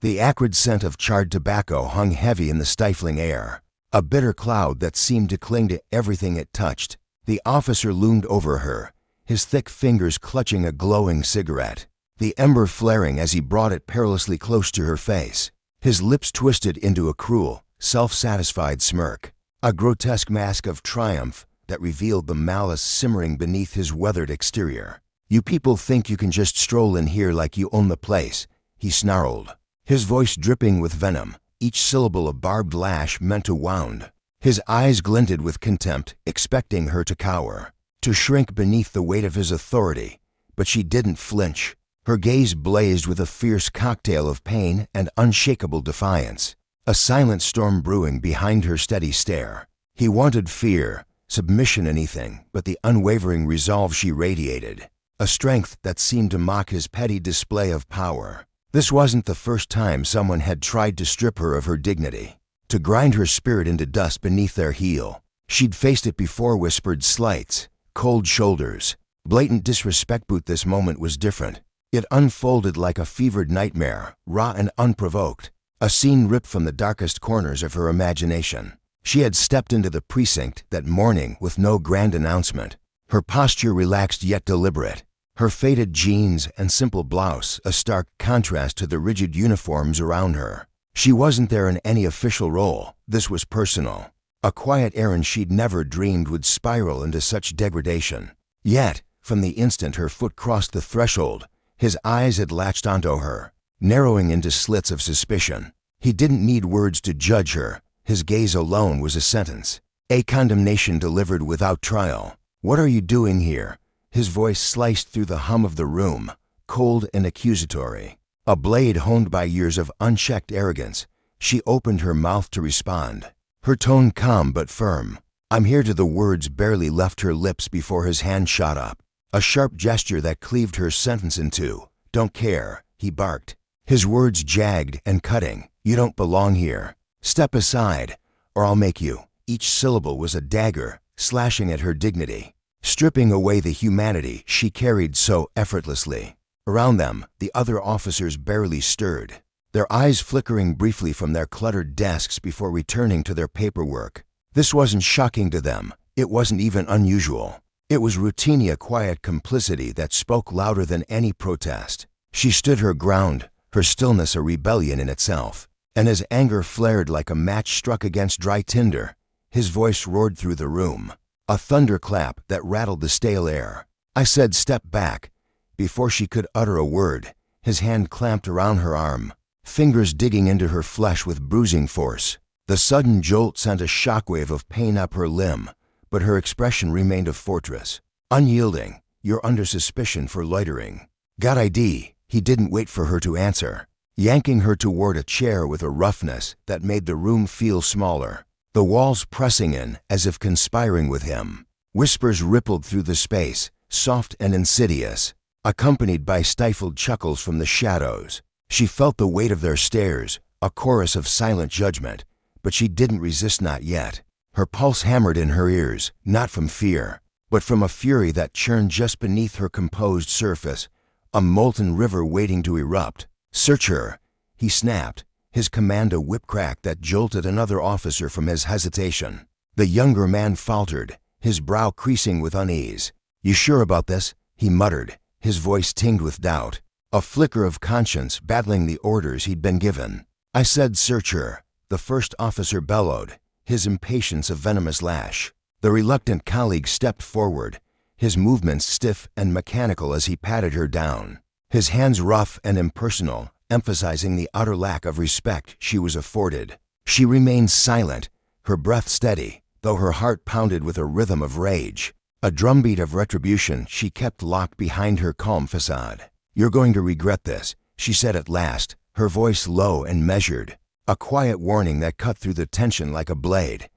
The acrid scent of charred tobacco hung heavy in the stifling air, a bitter cloud that seemed to cling to everything it touched. The officer loomed over her, his thick fingers clutching a glowing cigarette, the ember flaring as he brought it perilously close to her face. His lips twisted into a cruel, self-satisfied smirk, a grotesque mask of triumph that revealed the malice simmering beneath his weathered exterior. "You people think you can just stroll in here like you own the place," he snarled, his voice dripping with venom, each syllable a barbed lash meant to wound. His eyes glinted with contempt, expecting her to cower, to shrink beneath the weight of his authority, but she didn't flinch. Her gaze blazed with a fierce cocktail of pain and unshakable defiance, a silent storm brewing behind her steady stare. He wanted fear, submission, anything but the unwavering resolve she radiated, a strength that seemed to mock his petty display of power. This wasn't the first time someone had tried to strip her of her dignity, to grind her spirit into dust beneath their heel. She'd faced it before: whispered slights, cold shoulders, blatant disrespect. But this moment was different. It unfolded like a fevered nightmare, raw and unprovoked, a scene ripped from the darkest corners of her imagination. She had stepped into the precinct that morning with no grand announcement, her posture relaxed yet deliberate, her faded jeans and simple blouse a stark contrast to the rigid uniforms around her. She wasn't there in any official role. This was personal, a quiet errand she'd never dreamed would spiral into such degradation. Yet, from the instant her foot crossed the threshold, his eyes had latched onto her, narrowing into slits of suspicion. He didn't need words to judge her. His gaze alone was a sentence, a condemnation delivered without trial. "What are you doing here?" His voice sliced through the hum of the room, cold and accusatory, a blade honed by years of unchecked arrogance. She opened her mouth to respond, her tone calm but firm. "I'm here." The words barely left her lips before his hand shot up, a sharp gesture that cleaved her sentence in two. "Don't care," he barked, his words jagged and cutting. "You don't belong here. Step aside, or I'll make you." Each syllable was a dagger, slashing at her dignity, stripping away the humanity she carried so effortlessly. Around them, the other officers barely stirred, their eyes flickering briefly from their cluttered desks before returning to their paperwork. This wasn't shocking to them. It wasn't even unusual. It was routine, a quiet complicity that spoke louder than any protest. She stood her ground, her stillness a rebellion in itself. And as anger flared like a match struck against dry tinder, his voice roared through the room, a thunderclap that rattled the stale air. "I said step back." Before she could utter a word, his hand clamped around her arm, fingers digging into her flesh with bruising force. The sudden jolt sent a shockwave of pain up her limb, but her expression remained a fortress, unyielding. "You're under suspicion for loitering." "Got ID?" He didn't wait for her to answer, yanking her toward a chair with a roughness that made the room feel smaller, the walls pressing in as if conspiring with him. Whispers rippled through the space, soft and insidious, accompanied by stifled chuckles from the shadows. She felt the weight of their stares, a chorus of silent judgment, but she didn't resist, not yet. Her pulse hammered in her ears, not from fear, but from a fury that churned just beneath her composed surface, a molten river waiting to erupt. "Search her," he snapped, his command a whip crack that jolted another officer from his hesitation. The younger man faltered, his brow creasing with unease. "You sure about this?" he muttered, his voice tinged with doubt, a flicker of conscience battling the orders he'd been given. "I said search her," the first officer bellowed, his impatience a venomous lash. The reluctant colleague stepped forward, his movements stiff and mechanical as he patted her down, his hands rough and impersonal, emphasizing the utter lack of respect she was afforded. She remained silent, her breath steady, though her heart pounded with a rhythm of rage, a drumbeat of retribution she kept locked behind her calm facade. "You're going to regret this," she said at last, her voice low and measured, a quiet warning that cut through the tension like a blade.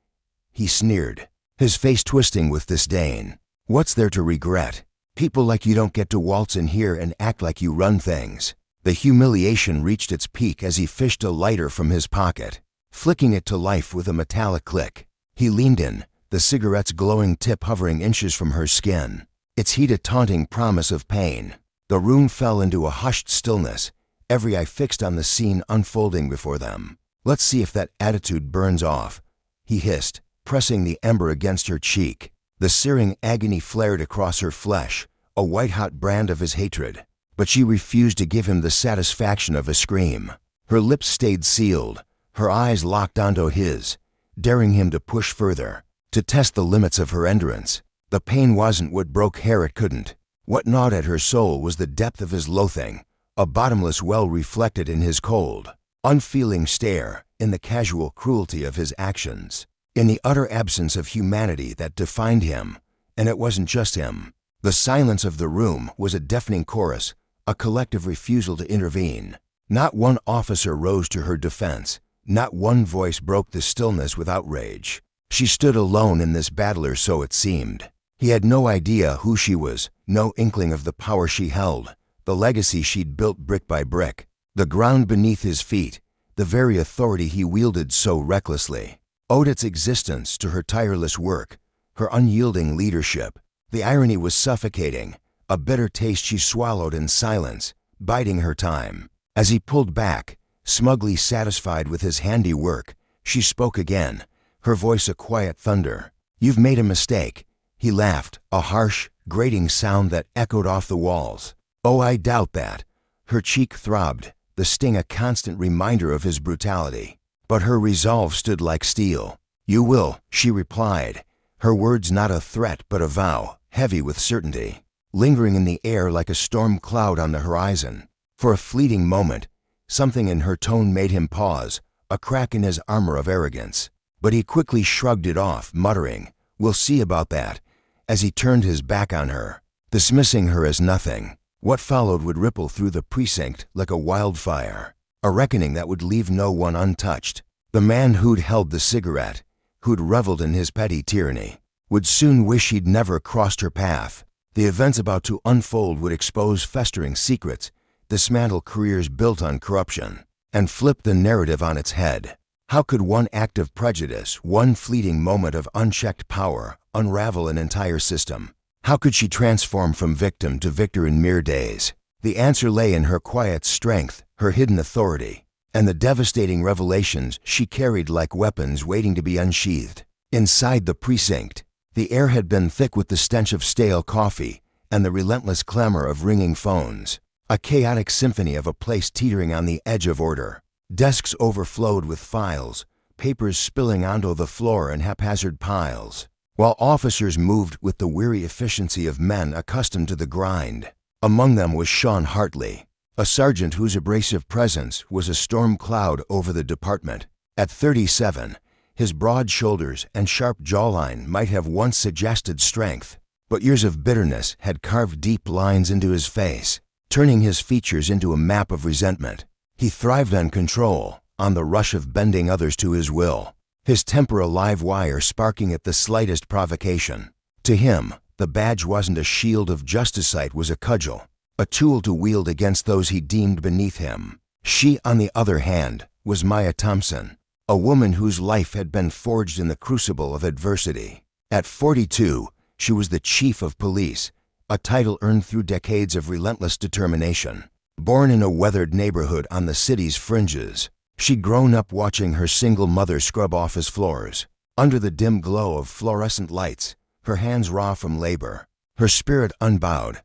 He sneered, his face twisting with disdain. "What's there to regret? People like you don't get to waltz in here and act like you run things." The humiliation reached its peak as he fished a lighter from his pocket, flicking it to life with a metallic click. He leaned in, the cigarette's glowing tip hovering inches from her skin, its heat a taunting promise of pain. The room fell into a hushed stillness, every eye fixed on the scene unfolding before them. "Let's see if that attitude burns off," he hissed, pressing the ember against her cheek. The searing agony flared across her flesh, a white-hot brand of his hatred. But she refused to give him the satisfaction of a scream. Her lips stayed sealed, her eyes locked onto his, daring him to push further, to test the limits of her endurance. The pain wasn't what broke her, it couldn't. What gnawed at her soul was the depth of his loathing, a bottomless well reflected in his cold, unfeeling stare, in the casual cruelty of his actions, in the utter absence of humanity that defined him. And it wasn't just him. The silence of the room was a deafening chorus, a collective refusal to intervene. Not one officer rose to her defense. Not one voice broke the stillness with outrage. She stood alone in this battle, or so it seemed. He had no idea who she was, no inkling of the power she held, the legacy she'd built brick by brick, the ground beneath his feet, the very authority he wielded so recklessly, owed its existence to her tireless work, her unyielding leadership. The irony was suffocating, a bitter taste she swallowed in silence, biding her time. As he pulled back, smugly satisfied with his handiwork, she spoke again, her voice a quiet thunder. "You've made a mistake." He laughed, a harsh, grating sound that echoed off the walls. "Oh, I doubt that." Her cheek throbbed, the sting a constant reminder of his brutality. But her resolve stood like steel. "You will," she replied, her words not a threat but a vow, heavy with certainty, lingering in the air like a storm cloud on the horizon. For a fleeting moment, something in her tone made him pause, a crack in his armor of arrogance. But he quickly shrugged it off, muttering, "We'll see about that," as he turned his back on her, dismissing her as nothing. What followed would ripple through the precinct like a wildfire, a reckoning that would leave no one untouched. The man who'd held the cigarette, who'd reveled in his petty tyranny, would soon wish he'd never crossed her path. The events about to unfold would expose festering secrets, dismantle careers built on corruption, and flip the narrative on its head. How could one act of prejudice, one fleeting moment of unchecked power, unravel an entire system? How could she transform from victim to victor in mere days? The answer lay in her quiet strength, her hidden authority, and the devastating revelations she carried like weapons waiting to be unsheathed. Inside the precinct, the air had been thick with the stench of stale coffee and the relentless clamor of ringing phones, a chaotic symphony of a place teetering on the edge of order. Desks overflowed with files, papers spilling onto the floor in haphazard piles, while officers moved with the weary efficiency of men accustomed to the grind. Among them was Sean Hartley, a sergeant whose abrasive presence was a storm cloud over the department. At 37, his broad shoulders and sharp jawline might have once suggested strength, but years of bitterness had carved deep lines into his face, turning his features into a map of resentment. He thrived on control, on the rush of bending others to his will, his temper a live wire sparking at the slightest provocation. To him, the badge wasn't a shield of justice, it was a cudgel, a tool to wield against those he deemed beneath him. She, on the other hand, was Maya Thompson, a woman whose life had been forged in the crucible of adversity. At 42, she was the chief of police, a title earned through decades of relentless determination. Born in a weathered neighborhood on the city's fringes, she'd grown up watching her single mother scrub office floors. Under the dim glow of fluorescent lights, her hands raw from labor, her spirit unbowed,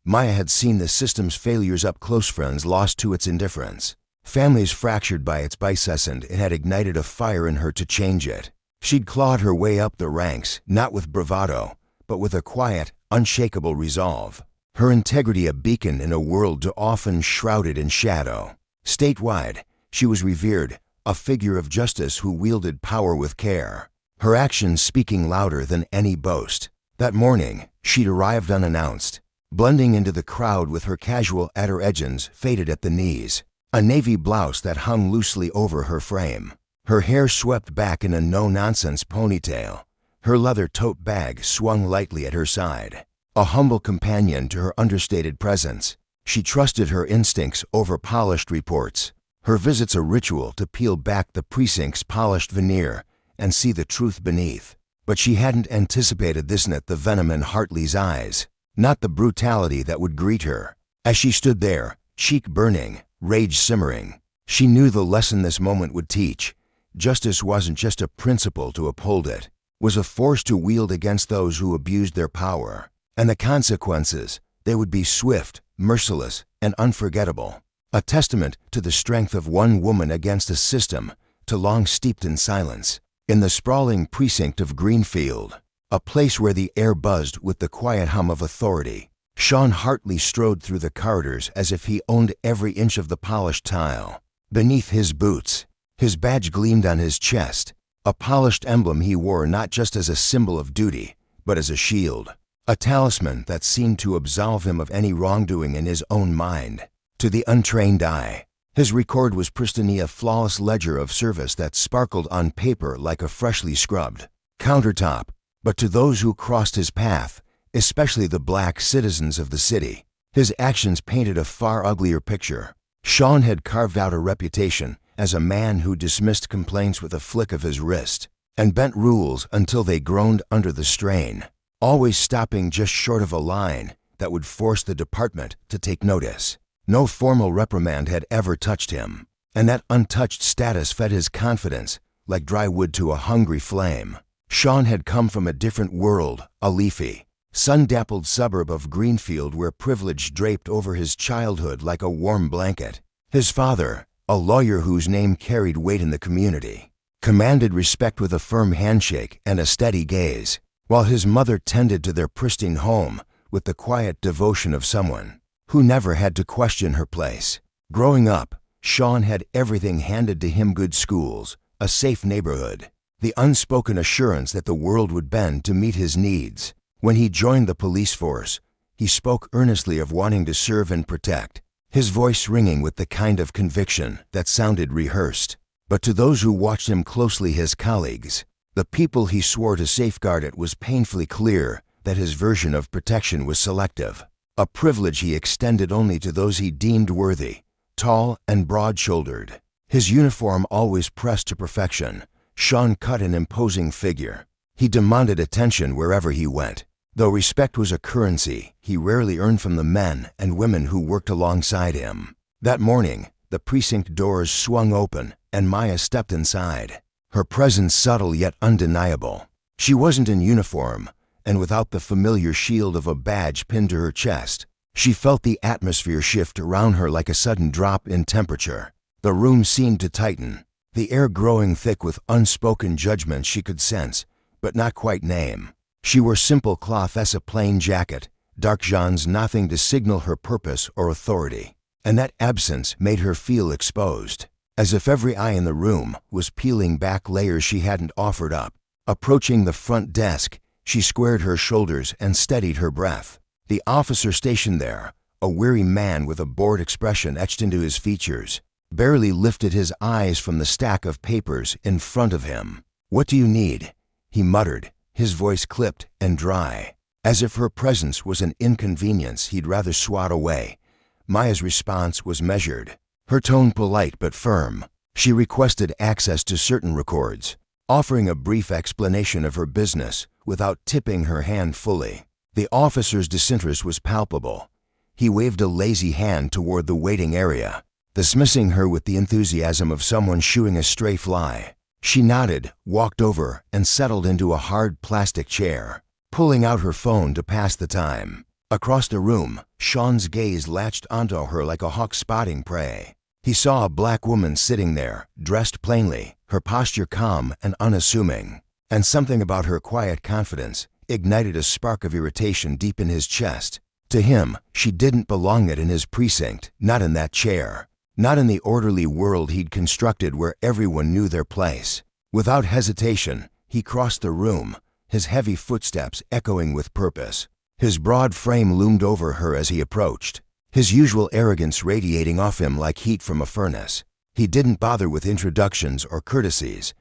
Maya had seen the system's failures up close, friends lost to its indifference, families fractured by its vices, and it had ignited a fire in her to change it. She'd clawed her way up the ranks, not with bravado, but with a quiet, unshakable resolve. Her integrity a beacon in a world too often shrouded in shadow. Statewide, she was revered, a figure of justice who wielded power with care, her actions speaking louder than any boast. That morning, she'd arrived unannounced, blending into the crowd with her casual edgins faded at the knees, a navy blouse that hung loosely over her frame, her hair swept back in a no-nonsense ponytail, her leather tote bag swung lightly at her side. A humble companion to her understated presence, she trusted her instincts over polished reports, her visits a ritual to peel back the precinct's polished veneer and see the truth beneath. But she hadn't anticipated this, not the venom in Hartley's eyes, not the brutality that would greet her. As she stood there, cheek burning, rage simmering. She knew the lesson this moment would teach. Justice wasn't just a principle to uphold, it was a force to wield against those who abused their power. And the consequences, they would be swift, merciless, and unforgettable. A testament to the strength of one woman against a system too long steeped in silence. In the sprawling precinct of Greenfield, a place where the air buzzed with the quiet hum of authority, Sean Hartley strode through the corridors as if he owned every inch of the polished tile. Beneath his boots, his badge gleamed on his chest, a polished emblem he wore not just as a symbol of duty, but as a shield, a talisman that seemed to absolve him of any wrongdoing in his own mind. To the untrained eye, his record was pristine, a flawless ledger of service that sparkled on paper like a freshly scrubbed countertop. But to those who crossed his path, especially the black citizens of the city, his actions painted a far uglier picture. Sean had carved out a reputation as a man who dismissed complaints with a flick of his wrist and bent rules until they groaned under the strain, always stopping just short of a line that would force the department to take notice. No formal reprimand had ever touched him, and that untouched status fed his confidence like dry wood to a hungry flame. Sean had come from a different world, a leafy, sun-dappled suburb of Greenfield where privilege draped over his childhood like a warm blanket. His father, a lawyer whose name carried weight in the community, commanded respect with a firm handshake and a steady gaze, while his mother tended to their pristine home with the quiet devotion of someone who never had to question her place. Growing up, Sean had everything handed to him: good schools, a safe neighborhood, the unspoken assurance that the world would bend to meet his needs. When he joined the police force, he spoke earnestly of wanting to serve and protect, his voice ringing with the kind of conviction that sounded rehearsed. But to those who watched him closely, his colleagues, the people he swore to safeguard, it was painfully clear that his version of protection was selective, a privilege he extended only to those he deemed worthy, tall and broad-shouldered. His uniform always pressed to perfection, Sean cut an imposing figure. He demanded attention wherever he went. Though respect was a currency he rarely earned from the men and women who worked alongside him. That morning, the precinct doors swung open and Maya stepped inside, her presence subtle yet undeniable. She wasn't in uniform, and without the familiar shield of a badge pinned to her chest, she felt the atmosphere shift around her like a sudden drop in temperature. The room seemed to tighten, the air growing thick with unspoken judgments she could sense, but not quite name. She wore simple cloth as a plain jacket, dark jeans, nothing to signal her purpose or authority, and that absence made her feel exposed, as if every eye in the room was peeling back layers she hadn't offered up. Approaching the front desk, she squared her shoulders and steadied her breath. The officer stationed there, a weary man with a bored expression etched into his features, barely lifted his eyes from the stack of papers in front of him. "What do you need?" he muttered, his voice clipped and dry, as if her presence was an inconvenience he'd rather swat away. Maya's response was measured, her tone polite but firm. She requested access to certain records, offering a brief explanation of her business without tipping her hand fully. The officer's disinterest was palpable. He waved a lazy hand toward the waiting area, dismissing her with the enthusiasm of someone shooing a stray fly. She nodded, walked over, and settled into a hard plastic chair, pulling out her phone to pass the time. Across the room, Sean's gaze latched onto her like a hawk spotting prey. He saw a black woman sitting there, dressed plainly, her posture calm and unassuming, and something about her quiet confidence ignited a spark of irritation deep in his chest. To him, she didn't belong in his precinct, not in that chair, not in the orderly world he'd constructed where everyone knew their place. Without hesitation, he crossed the room, his heavy footsteps echoing with purpose. His broad frame loomed over her as he approached, his usual arrogance radiating off him like heat from a furnace. He didn't bother with introductions or courtesies.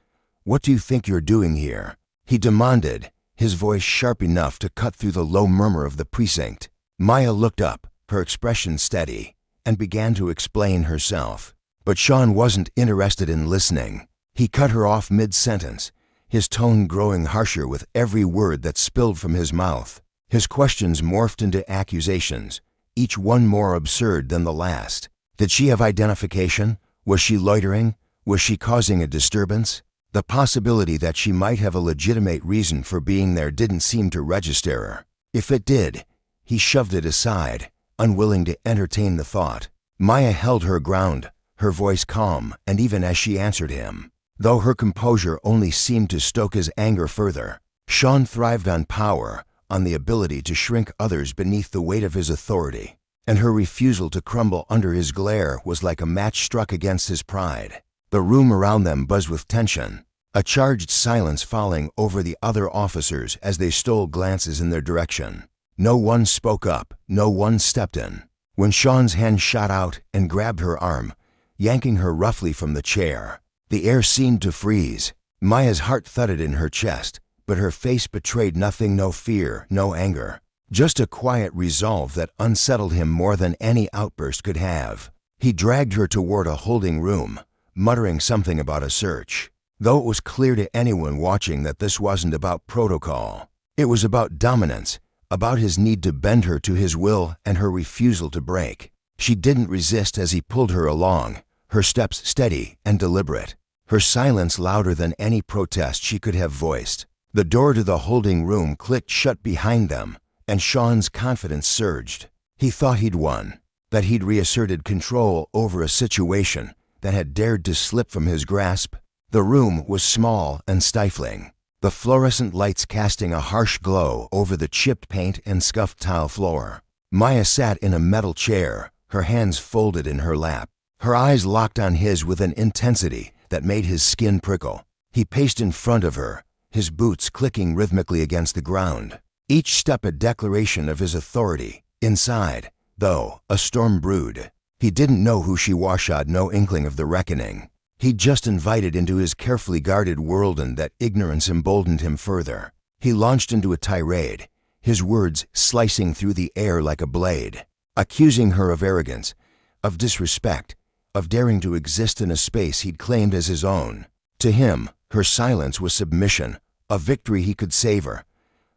"What do you think you're doing here?" he demanded, his voice sharp enough to cut through the low murmur of the precinct. Maya looked up, her expression steady, and began to explain herself. But Sean wasn't interested in listening. He cut her off mid-sentence, his tone growing harsher with every word that spilled from his mouth. His questions morphed into accusations, each one more absurd than the last. Did she have identification? Was she loitering? Was she causing a disturbance? The possibility that she might have a legitimate reason for being there didn't seem to register her. If it did, he shoved it aside, unwilling to entertain the thought. Maya held her ground, her voice calm, and even as she answered him, though her composure only seemed to stoke his anger further. Sean thrived on power, on the ability to shrink others beneath the weight of his authority, and her refusal to crumble under his glare was like a match struck against his pride. The room around them buzzed with tension, a charged silence falling over the other officers as they stole glances in their direction. No one spoke up, no one stepped in. When Sean's hand shot out and grabbed her arm, yanking her roughly from the chair, the air seemed to freeze. Maya's heart thudded in her chest, but her face betrayed nothing, no fear, no anger. Just a quiet resolve that unsettled him more than any outburst could have. He dragged her toward a holding room, muttering something about a search, though it was clear to anyone watching that this wasn't about protocol. It was about dominance, about his need to bend her to his will and her refusal to break. She didn't resist as he pulled her along, her steps steady and deliberate, her silence louder than any protest she could have voiced. The door to the holding room clicked shut behind them, and Sean's confidence surged. He thought he'd won, that he'd reasserted control over a situation that had dared to slip from his grasp. The room was small and stifling, the fluorescent lights casting a harsh glow over the chipped paint and scuffed tile floor. Maya sat in a metal chair, her hands folded in her lap, her eyes locked on his with an intensity that made his skin prickle. He paced in front of her, his boots clicking rhythmically against the ground, each step a declaration of his authority. Inside, though, a storm brewed. He didn't know who she was, had no inkling of the reckoning. He'd just invited into his carefully guarded world, and that ignorance emboldened him further. He launched into a tirade, his words slicing through the air like a blade, accusing her of arrogance, of disrespect, of daring to exist in a space he'd claimed as his own. To him, her silence was submission, a victory he could savor.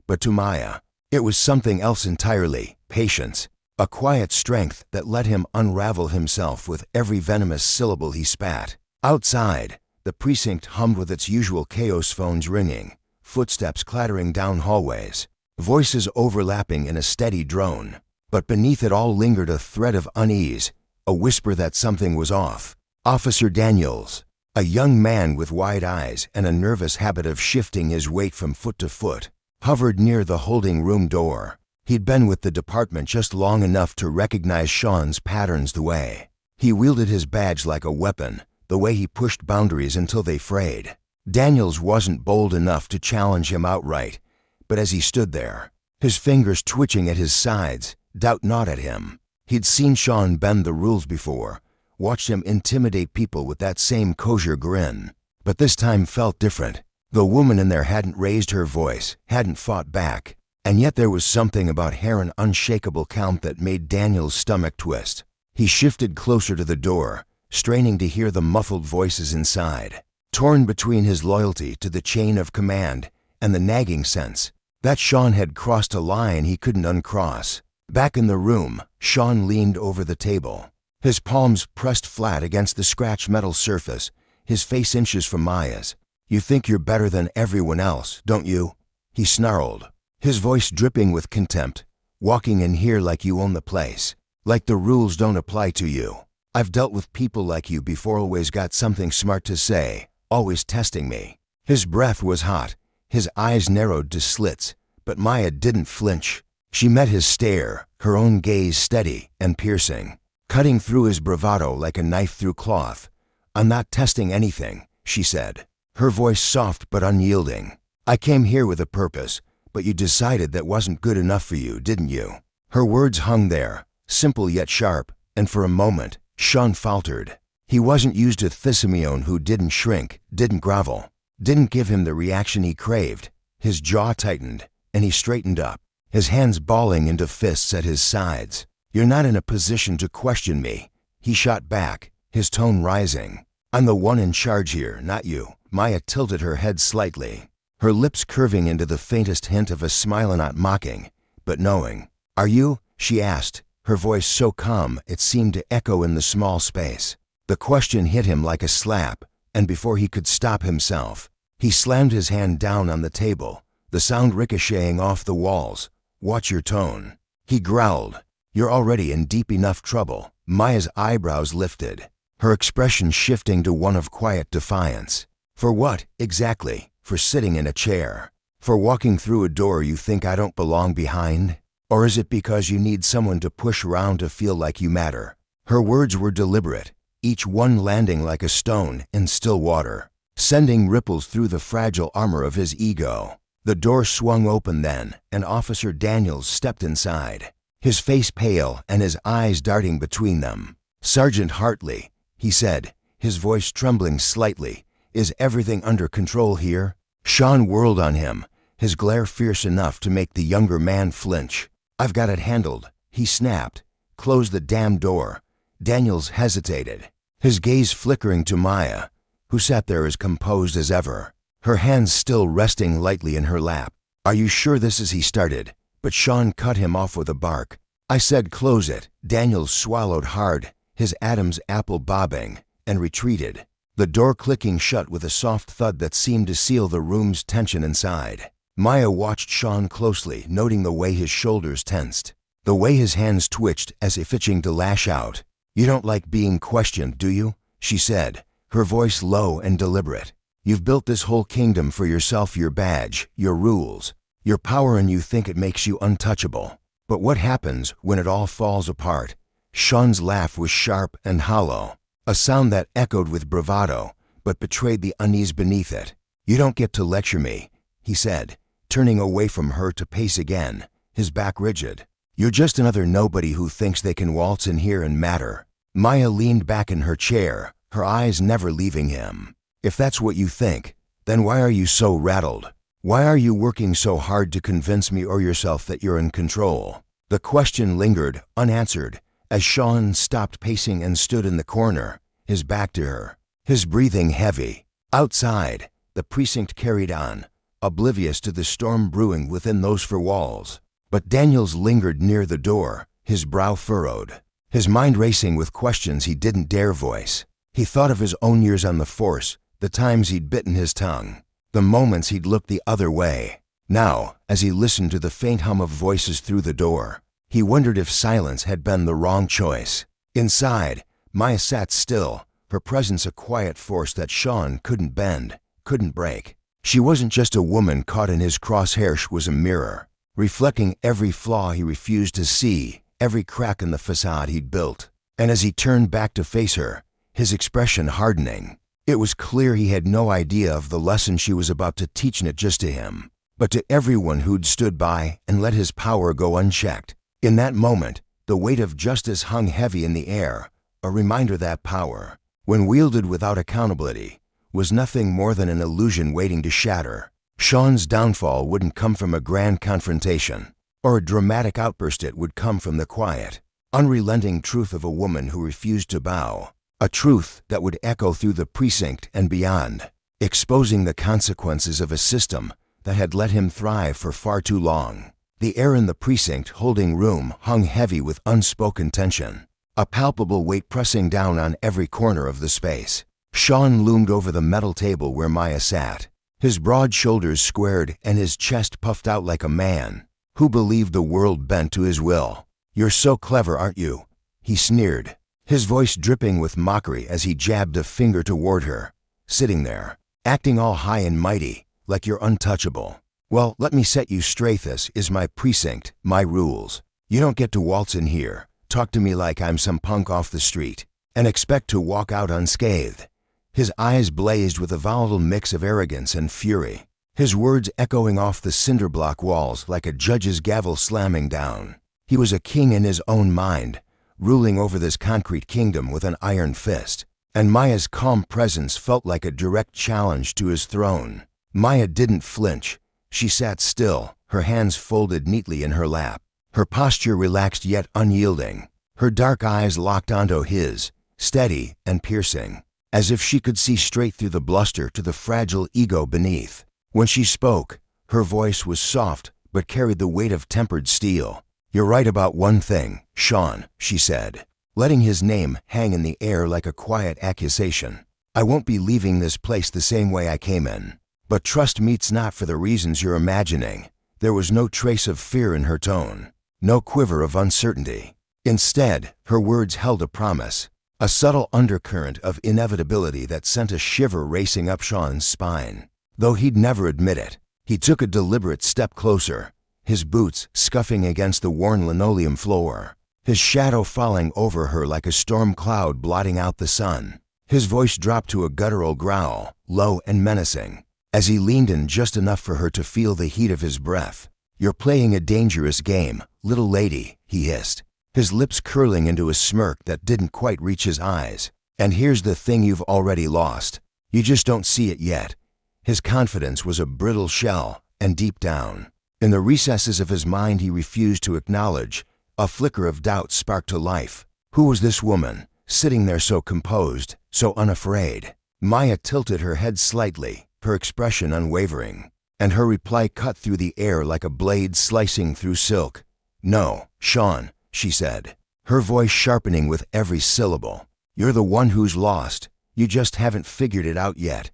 But to Maya, it was something else entirely, patience, a quiet strength that let him unravel himself with every venomous syllable he spat. Outside, the precinct hummed with its usual chaos, phones ringing, footsteps clattering down hallways, voices overlapping in a steady drone. But beneath it all lingered a thread of unease, a whisper that something was off. Officer Daniels, a young man with wide eyes and a nervous habit of shifting his weight from foot to foot, hovered near the holding room door. He'd been with the department just long enough to recognize Sean's patterns. The way he wielded his badge like a weapon, the way he pushed boundaries until they frayed. Daniels wasn't bold enough to challenge him outright, but as he stood there, his fingers twitching at his sides, doubt gnawed at him. He'd seen Sean bend the rules before, watched him intimidate people with that same kosher grin. But this time felt different. The woman in there hadn't raised her voice, hadn't fought back, and yet there was something about Heron's unshakable calm that made Daniel's stomach twist. He shifted closer to the door, straining to hear the muffled voices inside, torn between his loyalty to the chain of command and the nagging sense that Sean had crossed a line he couldn't uncross. Back in the room, Sean leaned over the table, his palms pressed flat against the scratched metal surface, his face inches from Maya's. "You think you're better than everyone else, don't you?" he snarled, his voice dripping with contempt. "Walking in here like you own the place, like the rules don't apply to you. I've dealt with people like you before, always got something smart to say, always testing me." His breath was hot, his eyes narrowed to slits, but Maya didn't flinch. She met his stare, her own gaze steady and piercing, cutting through his bravado like a knife through cloth. "I'm not testing anything," she said, her voice soft but unyielding. "I came here with a purpose, but you decided that wasn't good enough for you, didn't you?" Her words hung there, simple yet sharp, and for a moment, Sean faltered. He wasn't used to Thessalonian, who didn't shrink, didn't grovel, didn't give him the reaction he craved. His jaw tightened, and he straightened up, his hands balling into fists at his sides. "You're not in a position to question me," he shot back, his tone rising. "I'm the one in charge here, not you." Maya tilted her head slightly, her lips curving into the faintest hint of a smile, not mocking, but knowing. "Are you?" she asked, her voice so calm it seemed to echo in the small space. The question hit him like a slap, and before he could stop himself, he slammed his hand down on the table, the sound ricocheting off the walls. "Watch your tone," he growled. "You're already in deep enough trouble." Maya's eyebrows lifted, her expression shifting to one of quiet defiance. "For what, exactly? For sitting in a chair? For walking through a door you think I don't belong behind? Or is it because you need someone to push around to feel like you matter?" Her words were deliberate, each one landing like a stone in still water, sending ripples through the fragile armor of his ego. The door swung open then, and Officer Daniels stepped inside, his face pale and his eyes darting between them. "Sergeant Hartley," he said, his voice trembling slightly, "is everything under control here?" Sean whirled on him, his glare fierce enough to make the younger man flinch. "I've got it handled," he snapped. "Close the damn door." Daniels hesitated, his gaze flickering to Maya, who sat there as composed as ever, her hands still resting lightly in her lap. "Are you sure this is—" he started, but Sean cut him off with a bark. "I said close it." Daniels swallowed hard, his Adam's apple bobbing, and retreated, the door clicking shut with a soft thud that seemed to seal the room's tension inside. Maya watched Sean closely, noting the way his shoulders tensed, the way his hands twitched as if itching to lash out. "You don't like being questioned, do you?" she said, her voice low and deliberate. "You've built this whole kingdom for yourself, your badge, your rules, your power, and you think it makes you untouchable. But what happens when it all falls apart?" Sean's laugh was sharp and hollow, a sound that echoed with bravado, but betrayed the unease beneath it. "You don't get to lecture me," he said, turning away from her to pace again, his back rigid. "You're just another nobody who thinks they can waltz in here and matter." Maya leaned back in her chair, her eyes never leaving him. "If that's what you think, then why are you so rattled? Why are you working so hard to convince me or yourself that you're in control?" The question lingered, unanswered, as Sean stopped pacing and stood in the corner, his back to her, his breathing heavy. Outside, the precinct carried on, oblivious to the storm brewing within those four walls. But Daniels lingered near the door, his brow furrowed, his mind racing with questions he didn't dare voice. He thought of his own years on the force, the times he'd bitten his tongue, the moments he'd looked the other way. Now, as he listened to the faint hum of voices through the door, he wondered if silence had been the wrong choice. Inside, Maya sat still, her presence a quiet force that Sean couldn't bend, couldn't break. She wasn't just a woman caught in his crosshairs, she was a mirror, reflecting every flaw he refused to see, every crack in the facade he'd built. And as he turned back to face her, his expression hardening, it was clear he had no idea of the lesson she was about to teach, not just to him, but to everyone who'd stood by and let his power go unchecked. In that moment, the weight of justice hung heavy in the air, a reminder that power, when wielded without accountability, was nothing more than an illusion waiting to shatter. Sean's downfall wouldn't come from a grand confrontation or a dramatic outburst. It would come from the quiet, unrelenting truth of a woman who refused to bow, a truth that would echo through the precinct and beyond, exposing the consequences of a system that had let him thrive for far too long. The air in the precinct holding room hung heavy with unspoken tension, a palpable weight pressing down on every corner of the space. Sean loomed over the metal table where Maya sat, his broad shoulders squared and his chest puffed out like a man who believed the world bent to his will. "You're so clever, aren't you?" he sneered, his voice dripping with mockery as he jabbed a finger toward her. "Sitting there, acting all high and mighty, like you're untouchable. Well, let me set you straight. This is my precinct, my rules. You don't get to waltz in here, talk to me like I'm some punk off the street, and expect to walk out unscathed." His eyes blazed with a volatile mix of arrogance and fury, his words echoing off the cinderblock walls like a judge's gavel slamming down. He was a king in his own mind, ruling over this concrete kingdom with an iron fist, and Maya's calm presence felt like a direct challenge to his throne. Maya didn't flinch. She sat still, her hands folded neatly in her lap, her posture relaxed yet unyielding, her dark eyes locked onto his, steady and piercing, as if she could see straight through the bluster to the fragile ego beneath. When she spoke, her voice was soft but carried the weight of tempered steel. "You're right about one thing, Sean," she said, letting his name hang in the air like a quiet accusation. "I won't be leaving this place the same way I came in. But trust me's not for the reasons you're imagining." There was no trace of fear in her tone, no quiver of uncertainty. Instead, her words held a promise, a subtle undercurrent of inevitability that sent a shiver racing up Sean's spine. Though he'd never admit it, he took a deliberate step closer, his boots scuffing against the worn linoleum floor, his shadow falling over her like a storm cloud blotting out the sun. His voice dropped to a guttural growl, low and menacing, as he leaned in just enough for her to feel the heat of his breath. "You're playing a dangerous game, little lady," he hissed, his lips curling into a smirk that didn't quite reach his eyes. "And here's the thing you've already lost. You just don't see it yet." His confidence was a brittle shell, and deep down, in the recesses of his mind he refused to acknowledge, a flicker of doubt sparked to life. Who was this woman, sitting there so composed, so unafraid? Maya tilted her head slightly, her expression unwavering, and her reply cut through the air like a blade slicing through silk. "No, Sean," she said, her voice sharpening with every syllable. "You're the one who's lost. You just haven't figured it out yet."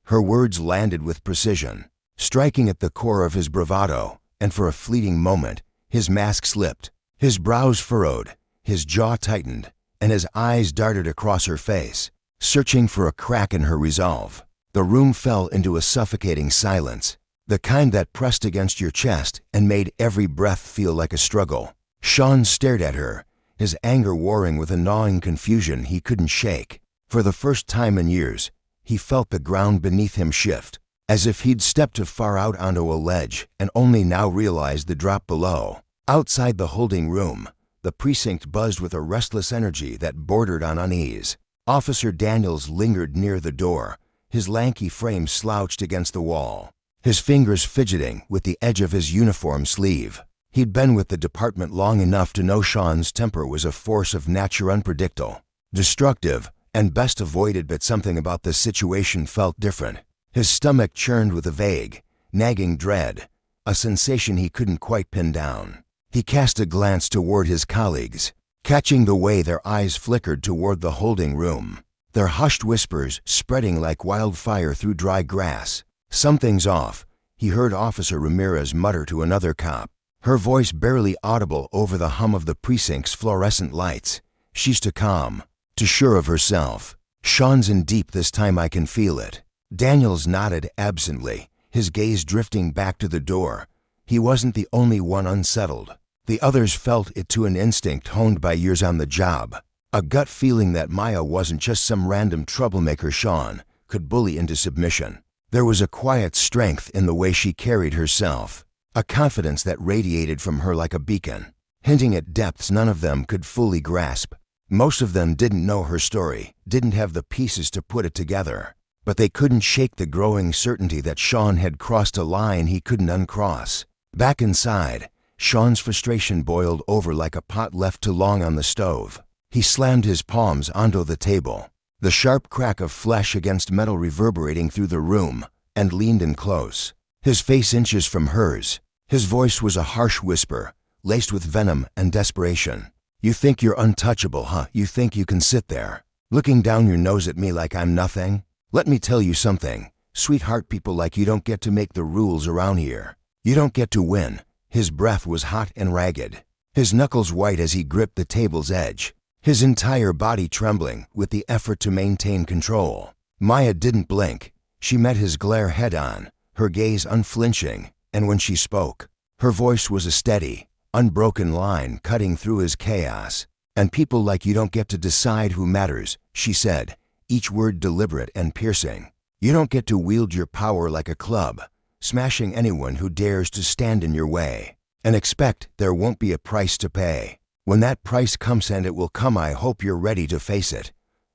Her words landed with precision, striking at the core of his bravado, and for a fleeting moment, his mask slipped, his brows furrowed, his jaw tightened, and his eyes darted across her face, searching for a crack in her resolve. The room fell into a suffocating silence, the kind that pressed against your chest and made every breath feel like a struggle. Sean stared at her, his anger warring with a gnawing confusion he couldn't shake. For the first time in years, he felt the ground beneath him shift, as if he'd stepped too far out onto a ledge and only now realized the drop below. Outside the holding room, the precinct buzzed with a restless energy that bordered on unease. Officer Daniels lingered near the door, his lanky frame slouched against the wall, his fingers fidgeting with the edge of his uniform sleeve. He'd been with the department long enough to know Sean's temper was a force of nature unpredictable, destructive, and best avoided, but something about the situation felt different. His stomach churned with a vague, nagging dread, a sensation he couldn't quite pin down. He cast a glance toward his colleagues, catching the way their eyes flickered toward the holding room, their hushed whispers spreading like wildfire through dry grass. "Something's off," he heard Officer Ramirez mutter to another cop, her voice barely audible over the hum of the precinct's fluorescent lights. "She's too calm, too sure of herself. Sean's in deep this time, I can feel it." Daniels nodded absently, his gaze drifting back to the door. He wasn't the only one unsettled. The others felt it too, an instinct honed by years on the job, a gut feeling that Maya wasn't just some random troublemaker Sean could bully into submission. There was a quiet strength in the way she carried herself, a confidence that radiated from her like a beacon, hinting at depths none of them could fully grasp. Most of them didn't know her story, didn't have the pieces to put it together, but they couldn't shake the growing certainty that Sean had crossed a line he couldn't uncross. Back inside, Sean's frustration boiled over like a pot left too long on the stove. He slammed his palms onto the table, the sharp crack of flesh against metal reverberating through the room, and leaned in close, his face inches from hers. His voice was a harsh whisper, laced with venom and desperation. "You think you're untouchable, huh? You think you can sit there, looking down your nose at me like I'm nothing? Let me tell you something, sweetheart, people like you don't get to make the rules around here. You don't get to win." His breath was hot and ragged, his knuckles white as he gripped the table's edge, his entire body trembling with the effort to maintain control. Maya didn't blink. She met his glare head-on, her gaze unflinching, and when she spoke, her voice was a steady, unbroken line cutting through his chaos. "And people like you don't get to decide who matters," she said, each word deliberate and piercing. "You don't get to wield your power like a club, smashing anyone who dares to stand in your way, and expect there won't be a price to pay. When that price comes, and it will come, I hope you're ready to face it."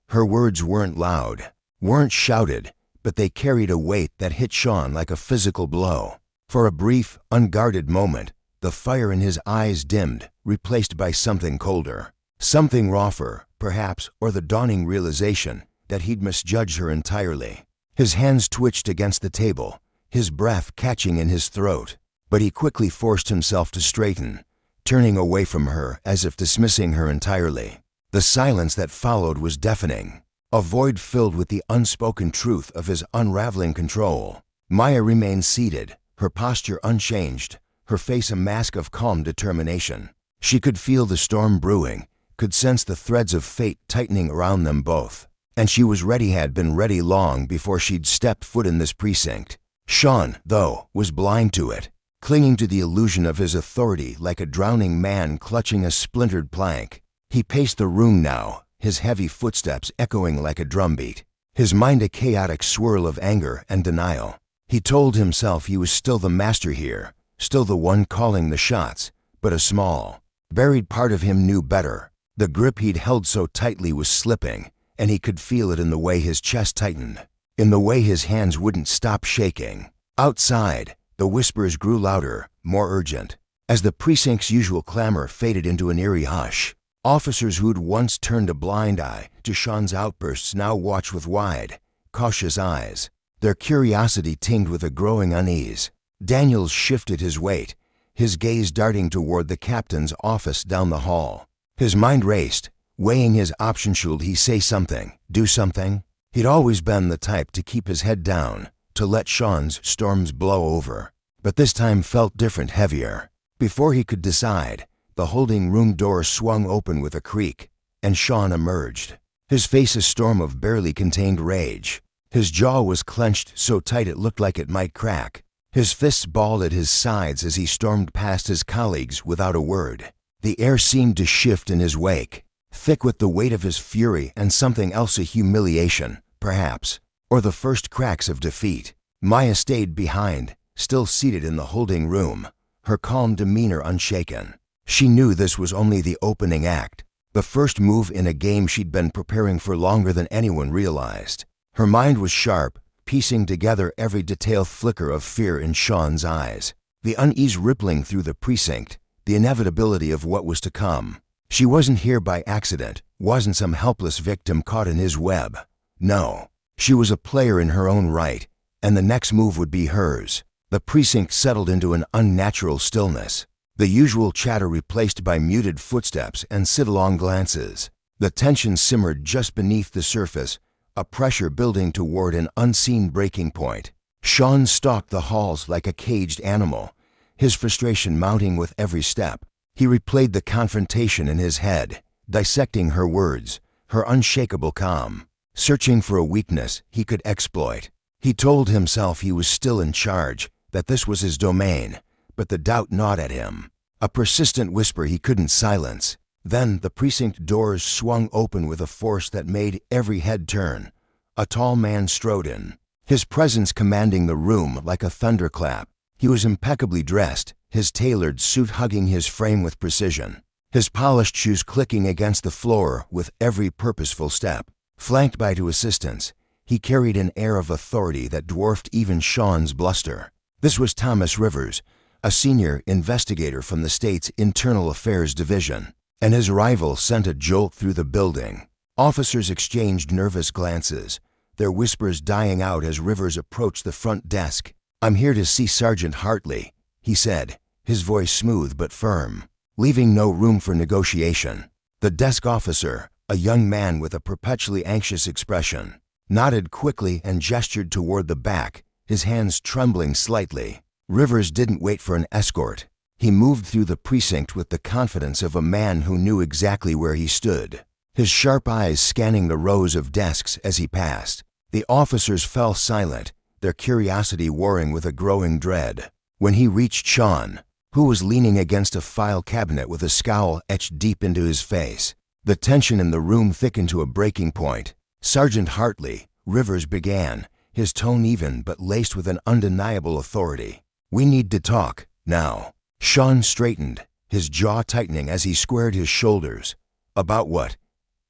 Her words weren't loud, weren't shouted, but they carried a weight that hit Sean like a physical blow. For a brief, unguarded moment, the fire in his eyes dimmed, replaced by something colder, something rougher, perhaps, or the dawning realization that he'd misjudged her entirely. His hands twitched against the table, his breath catching in his throat, but he quickly forced himself to straighten, turning away from her as if dismissing her entirely. The silence that followed was deafening, a void filled with the unspoken truth of his unraveling control. Maya remained seated, her posture unchanged, her face a mask of calm determination. She could feel the storm brewing, could sense the threads of fate tightening around them both. And she was ready, had been ready long before she'd stepped foot in this precinct. Sean, though, was blind to it, clinging to the illusion of his authority like a drowning man clutching a splintered plank. He paced the room now, his heavy footsteps echoing like a drumbeat, his mind a chaotic swirl of anger and denial. He told himself he was still the master here, still the one calling the shots, but a small, buried part of him knew better. The grip he'd held so tightly was slipping, and he could feel it in the way his chest tightened, in the way his hands wouldn't stop shaking. Outside, the whispers grew louder, more urgent. As the precinct's usual clamor faded into an eerie hush, officers who'd once turned a blind eye to Sean's outbursts now watched with wide, cautious eyes, their curiosity tinged with a growing unease. Daniels shifted his weight, his gaze darting toward the captain's office down the hall. His mind raced, weighing his options. Should he say something, do something? He'd always been the type to keep his head down, to let Sean's storms blow over. But this time felt different, heavier. Before he could decide, the holding room door swung open with a creak, and Sean emerged, his face a storm of barely contained rage. His jaw was clenched so tight it looked like it might crack. His fists balled at his sides as he stormed past his colleagues without a word. The air seemed to shift in his wake, thick with the weight of his fury and something else, a humiliation, perhaps, or the first cracks of defeat. Maya stayed behind, still seated in the holding room, her calm demeanor unshaken. She knew this was only the opening act, the first move in a game she'd been preparing for longer than anyone realized. Her mind was sharp, piecing together every detail, flicker of fear in Sean's eyes, the unease rippling through the precinct, the inevitability of what was to come. She wasn't here by accident, wasn't some helpless victim caught in his web. No, she was a player in her own right, and the next move would be hers. The precinct settled into an unnatural stillness, the usual chatter replaced by muted footsteps and sit-along glances. The tension simmered just beneath the surface, a pressure building toward an unseen breaking point. Sean stalked the halls like a caged animal, his frustration mounting with every step. He replayed the confrontation in his head, dissecting her words, her unshakable calm, searching for a weakness he could exploit. He told himself he was still in charge, that this was his domain, but the doubt gnawed at him, a persistent whisper he couldn't silence. Then the precinct doors swung open with a force that made every head turn. A tall man strode in, his presence commanding the room like a thunderclap. He was impeccably dressed, his tailored suit hugging his frame with precision, his polished shoes clicking against the floor with every purposeful step. Flanked by two assistants, he carried an air of authority that dwarfed even Sean's bluster. This was Thomas Rivers, a senior investigator from the state's Internal Affairs Division, and his arrival sent a jolt through the building. Officers exchanged nervous glances, their whispers dying out as Rivers approached the front desk. "I'm here to see Sergeant Hartley," he said, his voice smooth but firm, leaving no room for negotiation. The desk officer, a young man with a perpetually anxious expression, nodded quickly and gestured toward the back, his hands trembling slightly. Rivers didn't wait for an escort. He moved through the precinct with the confidence of a man who knew exactly where he stood, his sharp eyes scanning the rows of desks as he passed. The officers fell silent, their curiosity warring with a growing dread. When he reached Sean, who was leaning against a file cabinet with a scowl etched deep into his face, the tension in the room thickened to a breaking point. "Sergeant Hartley," Rivers began, his tone even but laced with an undeniable authority. "We need to talk, now." Sean straightened, his jaw tightening as he squared his shoulders. "About what?"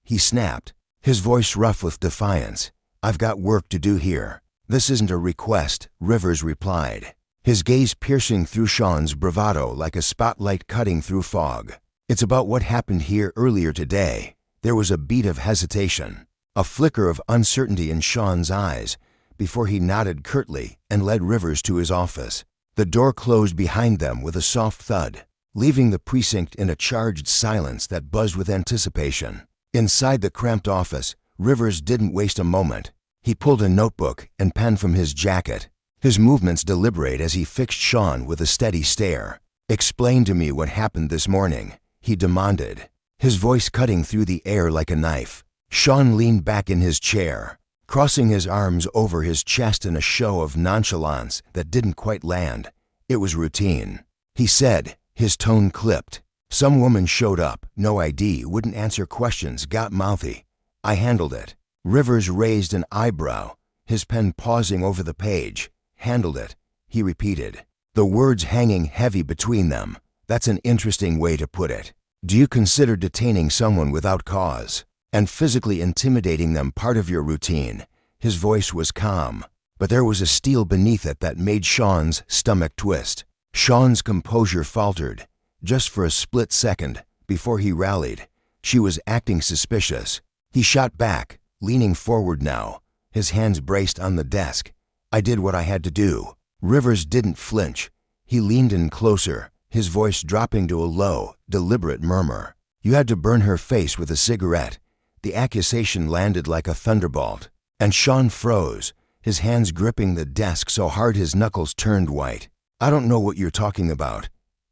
he snapped, his voice rough with defiance. "I've got work to do here." "This isn't a request," Rivers replied, his gaze piercing through Sean's bravado like a spotlight cutting through fog. "It's about what happened here earlier today." There was a beat of hesitation, a flicker of uncertainty in Sean's eyes, before he nodded curtly and led Rivers to his office. The door closed behind them with a soft thud. leaving the precinct in a charged silence that buzzed with anticipation. Inside the cramped office, Rivers didn't waste a moment. He pulled a notebook and pen from his jacket, his movements deliberate as he fixed Sean with a steady stare. "Explain to me what happened this morning," he demanded, his voice cutting through the air like a knife. Sean leaned back in his chair, crossing his arms over his chest in a show of nonchalance that didn't quite land. It was routine. He said, his tone clipped. "Some woman showed up, no ID, wouldn't answer questions, got mouthy. I handled it." Rivers raised an eyebrow, his pen pausing over the page. "Handled it," he repeated, the words hanging heavy between them. "That's an interesting way to put it. Do you consider detaining someone without cause and physically intimidating them part of your routine?" His voice was calm, but there was a steel beneath it that made Sean's stomach twist. Sean's composure faltered, just for a split second, before he rallied. She was acting suspicious. He shot back, leaning forward now, his hands braced on the desk. "I did what I had to do." Rivers didn't flinch. He leaned in closer, his voice dropping to a low, deliberate murmur. "You had to burn her face with a cigarette." The accusation landed like a thunderbolt, and Sean froze, his hands gripping the desk so hard his knuckles turned white. "I don't know what you're talking about,"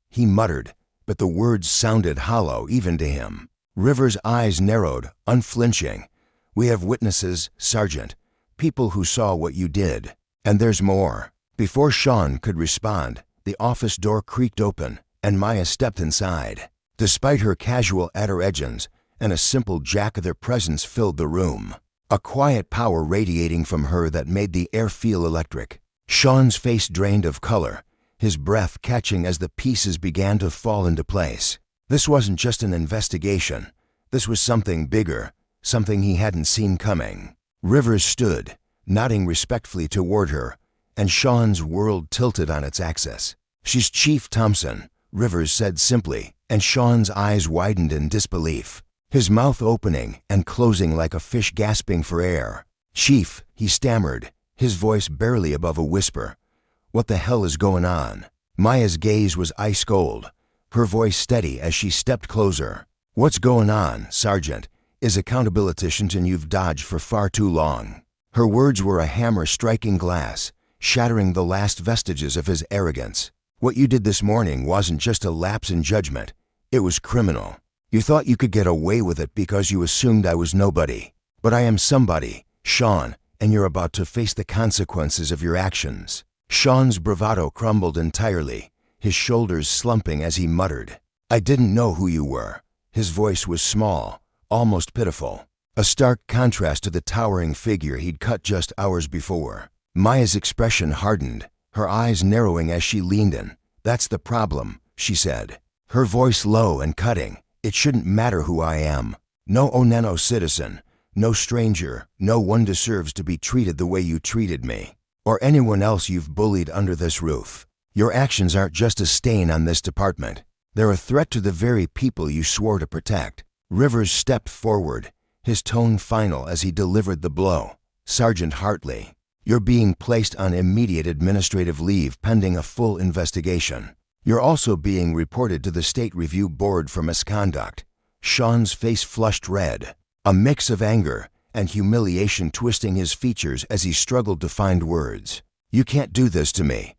he muttered, but the words sounded hollow even to him. Rivers' eyes narrowed, unflinching. "We have witnesses, Sergeant, people who saw what you did. And there's more." Before Sean could respond, the office door creaked open, and Maya stepped inside. Despite her casual adorejans and a simple jack, their presence filled the room, a quiet power radiating from her that made the air feel electric. Sean's face drained of color, his breath catching as the pieces began to fall into place. This wasn't just an investigation. This was something bigger, something he hadn't seen coming. Rivers stood, nodding respectfully toward her, and Sean's world tilted on its axis. "She's Chief Thompson," Rivers said simply, and Sean's eyes widened in disbelief, his mouth opening and closing like a fish gasping for air. "Chief," he stammered, his voice barely above a whisper. "What the hell is going on?" Maya's gaze was ice cold, her voice steady as she stepped closer. "What's going on, Sergeant, is accountability and you've dodged for far too long." Her words were a hammer striking glass, shattering the last vestiges of his arrogance. "What you did this morning wasn't just a lapse in judgment. It was criminal. You thought you could get away with it because you assumed I was nobody. But I am somebody, Sean, and you're about to face the consequences of your actions." Sean's bravado crumbled entirely, his shoulders slumping as he muttered, "I didn't know who you were." His voice was small, almost pitiful, a stark contrast to the towering figure he'd cut just hours before. Maya's expression hardened, her eyes narrowing as she leaned in. "That's the problem," she said, her voice low and cutting. "It shouldn't matter who I am. No Oneno citizen, no stranger, no one deserves to be treated the way you treated me, or anyone else you've bullied under this roof. Your actions aren't just a stain on this department. They're a threat to the very people you swore to protect." Rivers stepped forward, his tone final as he delivered the blow. "Sergeant Hartley, you're being placed on immediate administrative leave pending a full investigation. You're also being reported to the State Review Board for misconduct." Sean's face flushed red, a mix of anger and humiliation twisting his features as he struggled to find words. "You can't do this to me,"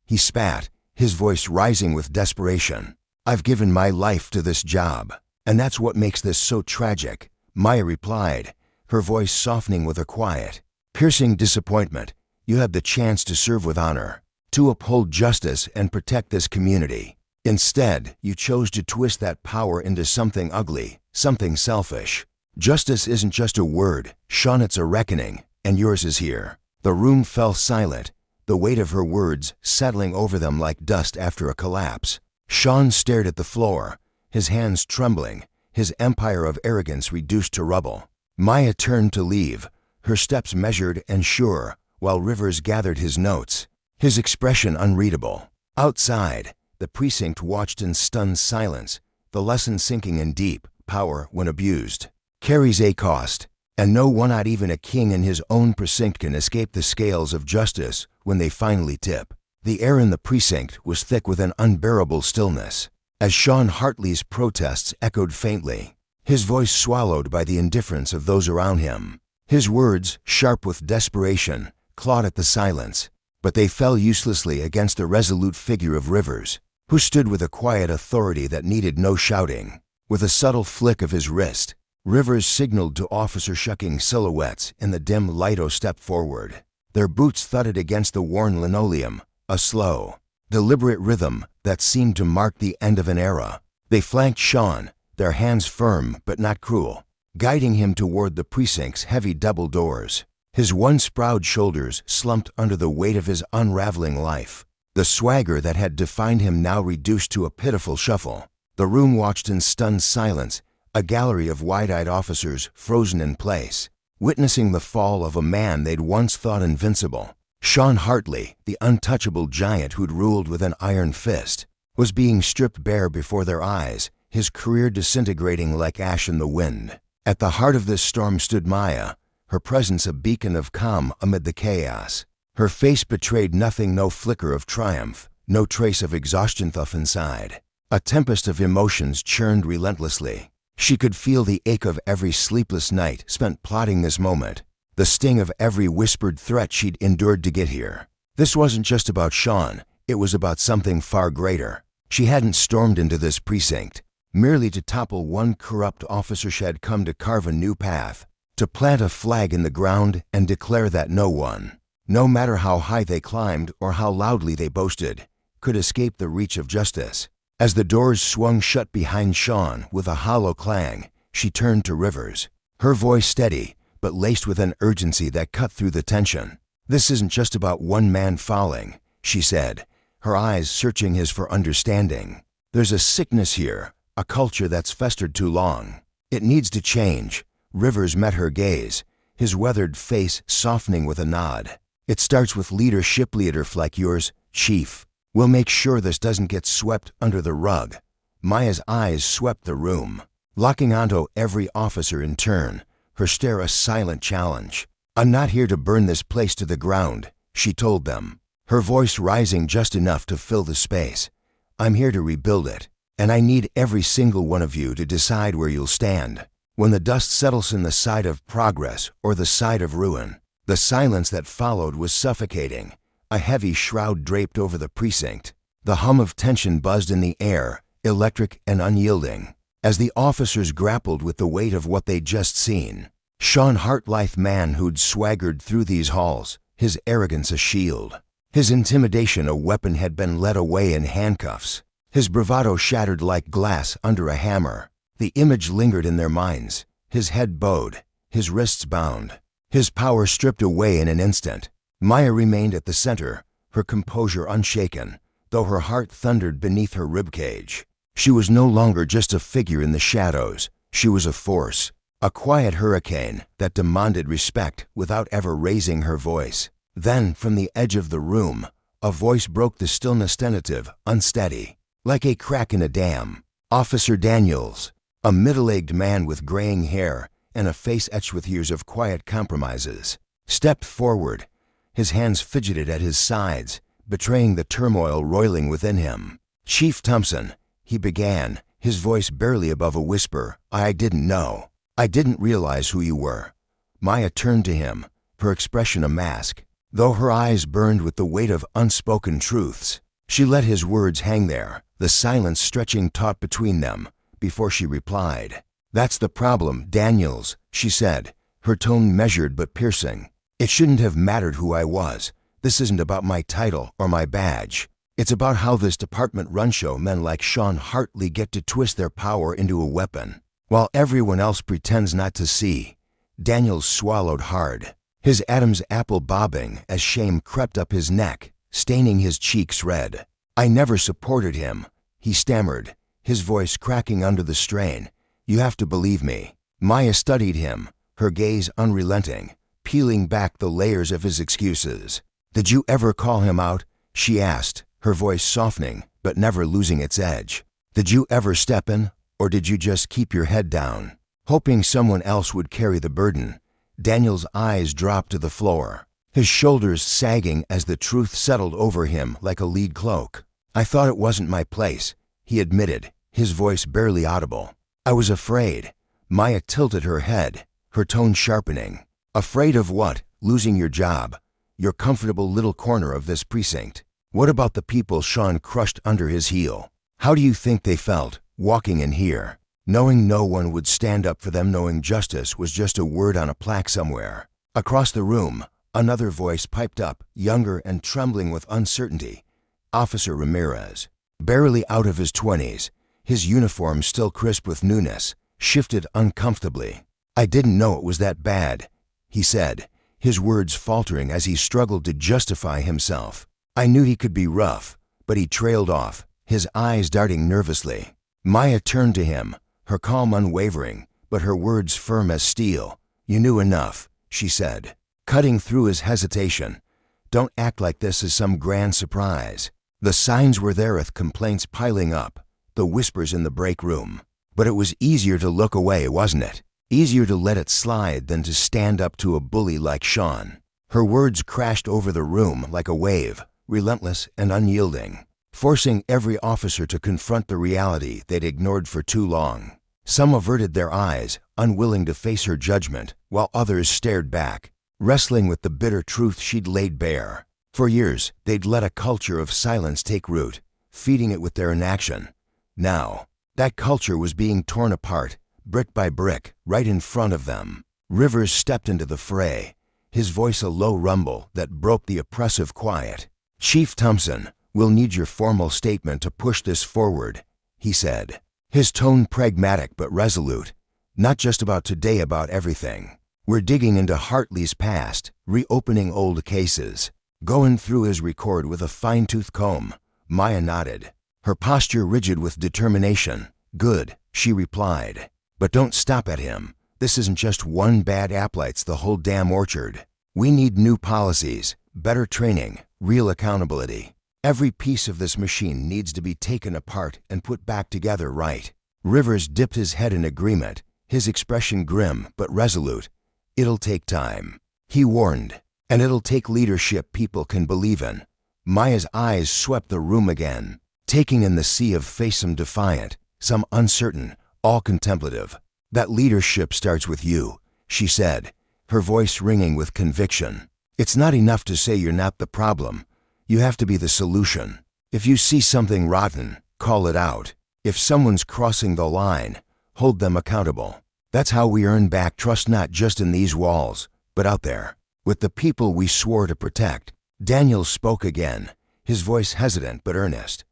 he spat, his voice rising with desperation. "I've given my life to this job, and that's what makes this so tragic." Maya replied, her voice softening with a quiet, piercing disappointment. "You had the chance to serve with honor, to uphold justice and protect this community. Instead, you chose to twist that power into something ugly, something selfish. Justice isn't just a word, Sean, it's a reckoning, and yours is here." The room fell silent, the weight of her words settling over them like dust after a collapse. Sean stared at the floor, his hands trembling, his empire of arrogance reduced to rubble. Maya turned to leave, her steps measured and sure, while Rivers gathered his notes, his expression unreadable. Outside, the precinct watched in stunned silence, the lesson sinking in deep. Power, when abused, carries a cost, and no one, not even a king in his own precinct, can escape the scales of justice when they finally tip. The air in the precinct was thick with an unbearable stillness. as Sean Hartley's protests echoed faintly, his voice swallowed by the indifference of those around him. His words, sharp with desperation, clawed at the silence, but they fell uselessly against the resolute figure of Rivers, who stood with a quiet authority that needed no shouting. With a subtle flick of his wrist, Rivers signaled to officer-shucking silhouettes in the dim light to step forward. Their boots thudded against the worn linoleum, a slow, deliberate rhythm that seemed to mark the end of an era. They flanked Sean, their hands firm but not cruel, guiding him toward the precinct's heavy double doors. His once proud shoulders slumped under the weight of his unraveling life, the swagger that had defined him now reduced to a pitiful shuffle. The room watched in stunned silence, a gallery of wide-eyed officers frozen in place, witnessing the fall of a man they'd once thought invincible. Sean Hartley, the untouchable giant who'd ruled with an iron fist, was being stripped bare before their eyes, his career disintegrating like ash in the wind. At the heart of this storm stood Maya, her presence a beacon of calm amid the chaos. Her face betrayed nothing, no flicker of triumph, no trace of exhaustion inside. A tempest of emotions churned relentlessly. She could feel the ache of every sleepless night spent plotting this moment, the sting of every whispered threat she'd endured to get here. This wasn't just about Sean, it was about something far greater. She hadn't stormed into this precinct merely to topple one corrupt officer. She had come to carve a new path, to plant a flag in the ground and declare that no one, no matter how high they climbed or how loudly they boasted, could escape the reach of justice. As the doors swung shut behind Sean with a hollow clang, she turned to Rivers, her voice steady but laced with an urgency that cut through the tension. "This isn't just about one man falling," she said, her eyes searching his for understanding. "There's a sickness here, a culture that's festered too long. It needs to change." Rivers met her gaze, his weathered face softening with a nod. "It starts with leadership, leaders like yours, Chief. We'll make sure this doesn't get swept under the rug." Maya's eyes swept the room, locking onto every officer in turn, her stare a silent challenge. "I'm not here to burn this place to the ground," she told them, her voice rising just enough to fill the space. "I'm here to rebuild it, and I need every single one of you to decide where you'll stand when the dust settles in the side of progress or the side of ruin." The silence that followed was suffocating, a heavy shroud draped over the precinct. The hum of tension buzzed in the air, electric and unyielding, as the officers grappled with the weight of what they'd just seen. Sean Hartley, man who'd swaggered through these halls, his arrogance a shield, his intimidation a weapon, had been led away in handcuffs, his bravado shattered like glass under a hammer. The image lingered in their minds, his head bowed, his wrists bound, his power stripped away in an instant. Maya remained at the center, her composure unshaken, though her heart thundered beneath her ribcage. She was no longer just a figure in the shadows, she was a force, a quiet hurricane that demanded respect without ever raising her voice. Then, from the edge of the room, a voice broke the stillness, tentative, unsteady, like a crack in a dam. Officer Daniels, a middle-aged man with graying hair and a face etched with years of quiet compromises, stepped forward. His hands fidgeted at his sides, betraying the turmoil roiling within him. "Chief Thompson," he began, his voice barely above a whisper, "I didn't know. I didn't realize who you were." Maya turned to him, her expression a mask, though her eyes burned with the weight of unspoken truths. She let his words hang there, the silence stretching taut between them, before she replied. "That's the problem, Daniels," she said, her tone measured but piercing. "It shouldn't have mattered who I was. This isn't about my title or my badge. It's about how this department runs. Show men like Sean Hartley get to twist their power into a weapon, while everyone else pretends not to see." Daniels swallowed hard, his Adam's apple bobbing as shame crept up his neck, staining his cheeks red. "I never supported him," he stammered, his voice cracking under the strain. "You have to believe me." Maya studied him, her gaze unrelenting, peeling back the layers of his excuses. "Did you ever call him out?" she asked, her voice softening but never losing its edge. "Did you ever step in, or did you just keep your head down, hoping someone else would carry the burden?" Daniel's eyes dropped to the floor, his shoulders sagging as the truth settled over him like a lead cloak. "I thought it wasn't my place," he admitted, his voice barely audible. I was afraid. Maya tilted her head, her tone sharpening. Afraid of what? Losing your job? Your comfortable little corner of this precinct? What about the people Sean crushed under his heel? How do you think they felt, walking in here, knowing no one would stand up for them, knowing justice was just a word on a plaque somewhere? Across the room, another voice piped up, younger and trembling with uncertainty. Officer Ramirez, barely out of his 20s, his uniform still crisp with newness, shifted uncomfortably. I didn't know it was that bad, he said, his words faltering as he struggled to justify himself. I knew he could be rough, but he trailed off, his eyes darting nervously. Maya turned to him, her calm unwavering, but her words firm as steel. You knew enough, she said, cutting through his hesitation. Don't act like this is some grand surprise. The signs were there with complaints piling up, the whispers in the break room. But it was easier to look away, wasn't it? Easier to let it slide than to stand up to a bully like Sean. Her words crashed over the room like a wave, relentless and unyielding, forcing every officer to confront the reality they'd ignored for too long. Some averted their eyes, unwilling to face her judgment, while others stared back, wrestling with the bitter truth she'd laid bare. For years, they'd let a culture of silence take root, feeding it with their inaction. Now, that culture was being torn apart, brick by brick, right in front of them. Rivers stepped into the fray, his voice a low rumble that broke the oppressive quiet. Chief Thompson, we'll need your formal statement to push this forward, he said, his tone pragmatic but resolute. Not just about today, about everything. We're digging into Hartley's past, reopening old cases, going through his record with a fine-tooth comb. Maya nodded, her posture rigid with determination. Good, she replied. But don't stop at him. This isn't just one bad apple, it's the whole damn orchard. We need new policies, better training, real accountability. Every piece of this machine needs to be taken apart and put back together right. Rivers dipped his head in agreement, his expression grim but resolute. It'll take time, he warned, and it'll take leadership people can believe in. Maya's eyes swept the room again, taking in the sea of face, some defiant, some uncertain, all contemplative. That leadership starts with you, she said, her voice ringing with conviction. It's not enough to say you're not the problem. You have to be the solution. If you see something rotten, call it out. If someone's crossing the line, hold them accountable. That's how we earn back trust, not just in these walls, but out there, with the people we swore to protect. Daniel spoke again, his voice hesitant but earnest.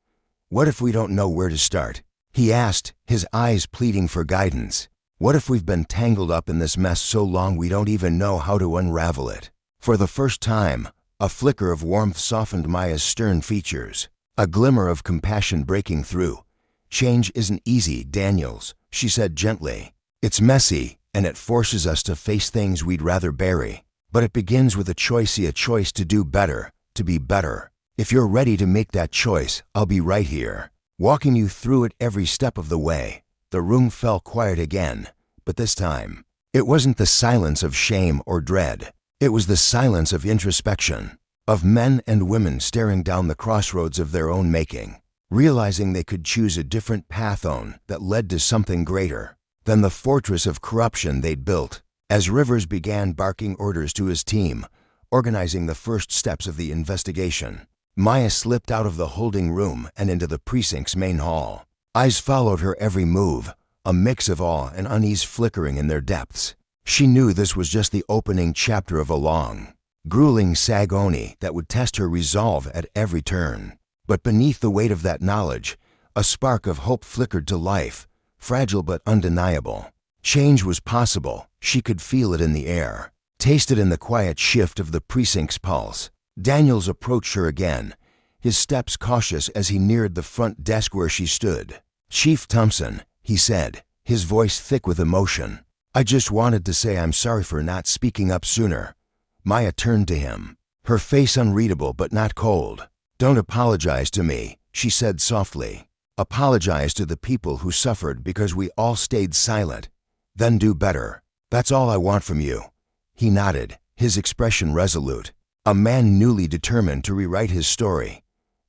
What if we don't know where to start? He asked, his eyes pleading for guidance. What if we've been tangled up in this mess so long we don't even know how to unravel it? For the first time, a flicker of warmth softened Maya's stern features, a glimmer of compassion breaking through. Change isn't easy, Daniels, she said gently. It's messy, and it forces us to face things we'd rather bury. But it begins with a choice to do better, to be better. If you're ready to make that choice, I'll be right here, walking you through it every step of the way. The room fell quiet again, but this time, it wasn't the silence of shame or dread. It was the silence of introspection, of men and women staring down the crossroads of their own making, realizing they could choose a different path on that led to something greater than the fortress of corruption they'd built. As Rivers began barking orders to his team, organizing the first steps of the investigation, Maya slipped out of the holding room and into the precinct's main hall. Eyes followed her every move, a mix of awe and unease flickering in their depths. She knew this was just the opening chapter of a long, grueling saga that would test her resolve at every turn. But beneath the weight of that knowledge, a spark of hope flickered to life, fragile but undeniable. Change was possible. She could feel it in the air, taste it in the quiet shift of the precinct's pulse. Daniels approached her again, his steps cautious as he neared the front desk where she stood. Chief Thompson, he said, his voice thick with emotion. I just wanted to say I'm sorry for not speaking up sooner. Maya turned to him, her face unreadable but not cold. Don't apologize to me, she said softly. Apologize to the people who suffered because we all stayed silent. Then do better. That's all I want from you. He nodded, his expression resolute, a man newly determined to rewrite his story.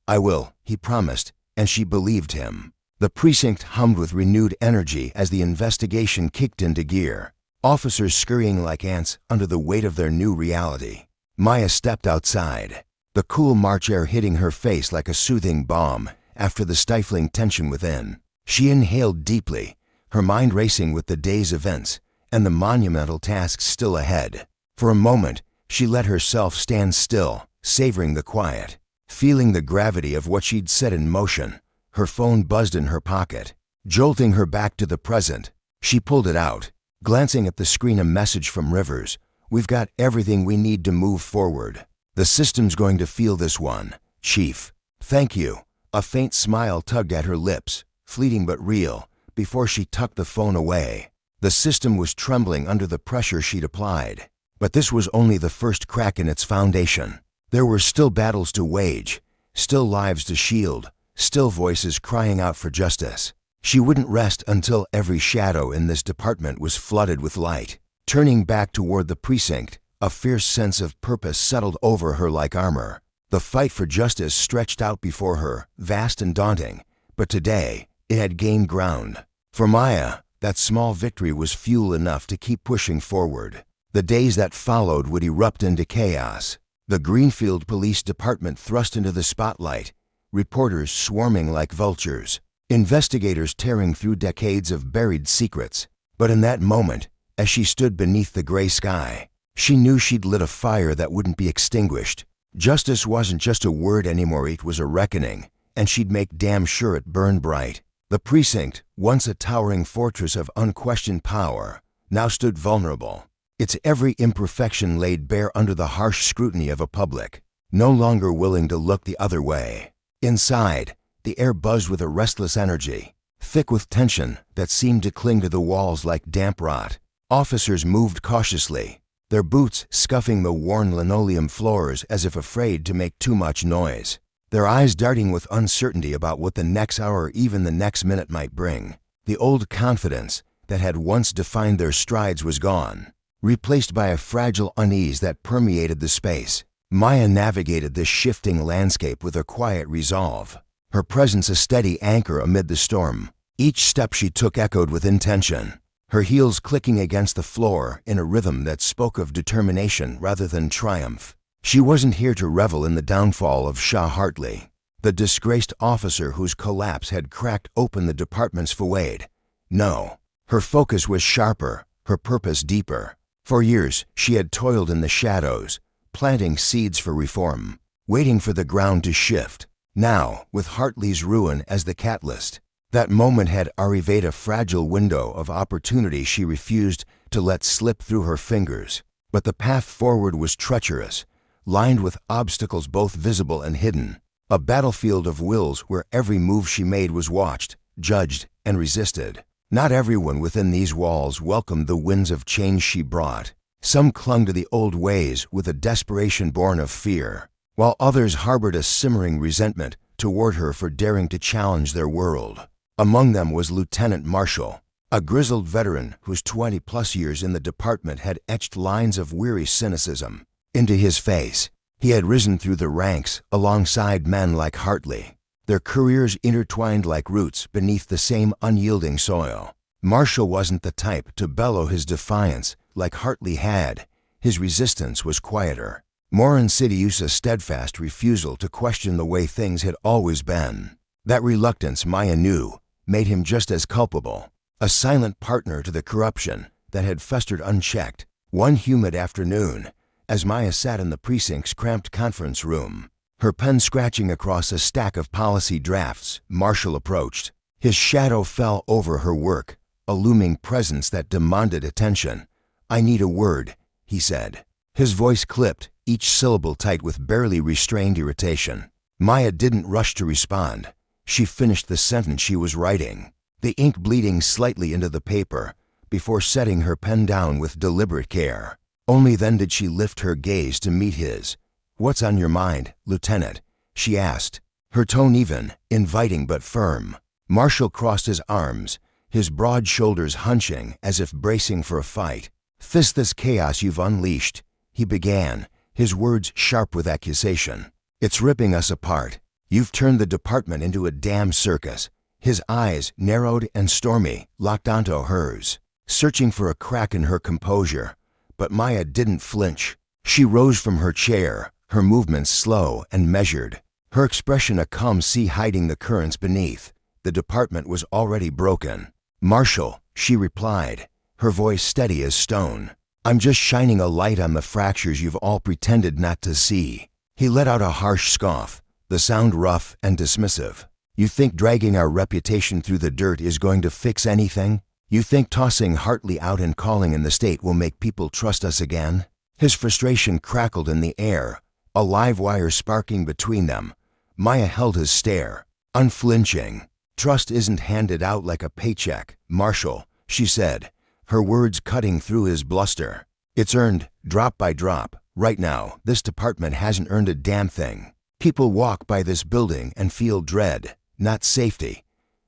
I will, he promised, and she believed him. The precinct hummed with renewed energy as the investigation kicked into gear, officers scurrying like ants under the weight of their new reality. Maya stepped outside, the cool March air hitting her face like a soothing balm after the stifling tension within. She inhaled deeply, her mind racing with the day's events and the monumental tasks still ahead. For a moment, she let herself stand still, savoring the quiet, feeling the gravity of what she'd set in motion. Her phone buzzed in her pocket, jolting her back to the present. She pulled it out, glancing at the screen, a message from Rivers. "We've got everything we need to move forward. The system's going to feel this one, Chief. Thank you." A faint smile tugged at her lips, fleeting but real, before she tucked the phone away. The system was trembling under the pressure she'd applied. But this was only the first crack in its foundation. There were still battles to wage, still lives to shield, still voices crying out for justice. She wouldn't rest until every shadow in this department was flooded with light. Turning back toward the precinct, a fierce sense of purpose settled over her like armor. The fight for justice stretched out before her, vast and daunting, but today it had gained ground. For Maya, that small victory was fuel enough to keep pushing forward. The days that followed would erupt into chaos. The Greenfield Police Department thrust into the spotlight, reporters swarming like vultures, investigators tearing through decades of buried secrets. But in that moment, as she stood beneath the gray sky, she knew she'd lit a fire that wouldn't be extinguished. Justice wasn't just a word anymore, it was a reckoning, and she'd make damn sure it burned bright. The precinct, once a towering fortress of unquestioned power, now stood vulnerable, its every imperfection laid bare under the harsh scrutiny of a public no longer willing to look the other way. Inside, the air buzzed with a restless energy, thick with tension that seemed to cling to the walls like damp rot. Officers moved cautiously, their boots scuffing the worn linoleum floors as if afraid to make too much noise, their eyes darting with uncertainty about what the next hour or even the next minute might bring. The old confidence that had once defined their strides was gone, replaced by a fragile unease that permeated the space. Maya navigated this shifting landscape with a quiet resolve, her presence a steady anchor amid the storm. Each step she took echoed with intention, her heels clicking against the floor in a rhythm that spoke of determination rather than triumph. She wasn't here to revel in the downfall of Shah Hartley, the disgraced officer whose collapse had cracked open the department's facade. No, her focus was sharper, her purpose deeper. For years, she had toiled in the shadows, planting seeds for reform, waiting for the ground to shift. Now, with Hartley's ruin as the catalyst, that moment had arrived, a fragile window of opportunity she refused to let slip through her fingers. But the path forward was treacherous, lined with obstacles both visible and hidden, a battlefield of wills where every move she made was watched, judged, and resisted. Not everyone within these walls welcomed the winds of change she brought. Some clung to the old ways with a desperation born of fear, while others harbored a simmering resentment toward her for daring to challenge their world. Among them was Lieutenant Marshall, a grizzled veteran whose 20-plus years in the department had etched lines of weary cynicism into his face. He had risen through the ranks alongside men like Hartley, their careers intertwined like roots beneath the same unyielding soil. Marshall wasn't the type to bellow his defiance like Hartley had. His resistance was quieter, more insidious, a steadfast refusal to question the way things had always been. That reluctance, Maya knew, made him just as culpable, a silent partner to the corruption that had festered unchecked. One humid afternoon, as Maya sat in the precinct's cramped conference room, her pen scratching across a stack of policy drafts, Marshall approached. His shadow fell over her work, a looming presence that demanded attention. "I need a word," he said. His voice clipped, each syllable tight with barely restrained irritation. Maya didn't rush to respond. She finished the sentence she was writing, the ink bleeding slightly into the paper, before setting her pen down with deliberate care. Only then did she lift her gaze to meet his. "What's on your mind, Lieutenant?" she asked, her tone even, inviting but firm. Marshall crossed his arms, his broad shoulders hunching as if bracing for a fight. "This chaos you've unleashed," he began, his words sharp with accusation. "It's ripping us apart. You've turned the department into a damn circus. His eyes, narrowed and stormy, locked onto hers, searching for a crack in her composure. But Maya didn't flinch. She rose from her chair, her movements slow and measured, her expression a calm sea hiding the currents beneath. The department was already broken. "Marshal," she replied, her voice steady as stone. "I'm just shining a light on the fractures you've all pretended not to see." He let out a harsh scoff, the sound rough and dismissive. "You think dragging our reputation through the dirt is going to fix anything? You think tossing Hartley out and calling in the state will make people trust us again?" His frustration crackled in the air, a live wire sparking between them. Maya held his stare, unflinching. "Trust isn't handed out like a paycheck, Marshal," she said, her words cutting through his bluster. "It's earned, drop by drop. Right now, this department hasn't earned a damn thing. People walk by this building and feel dread, not safety.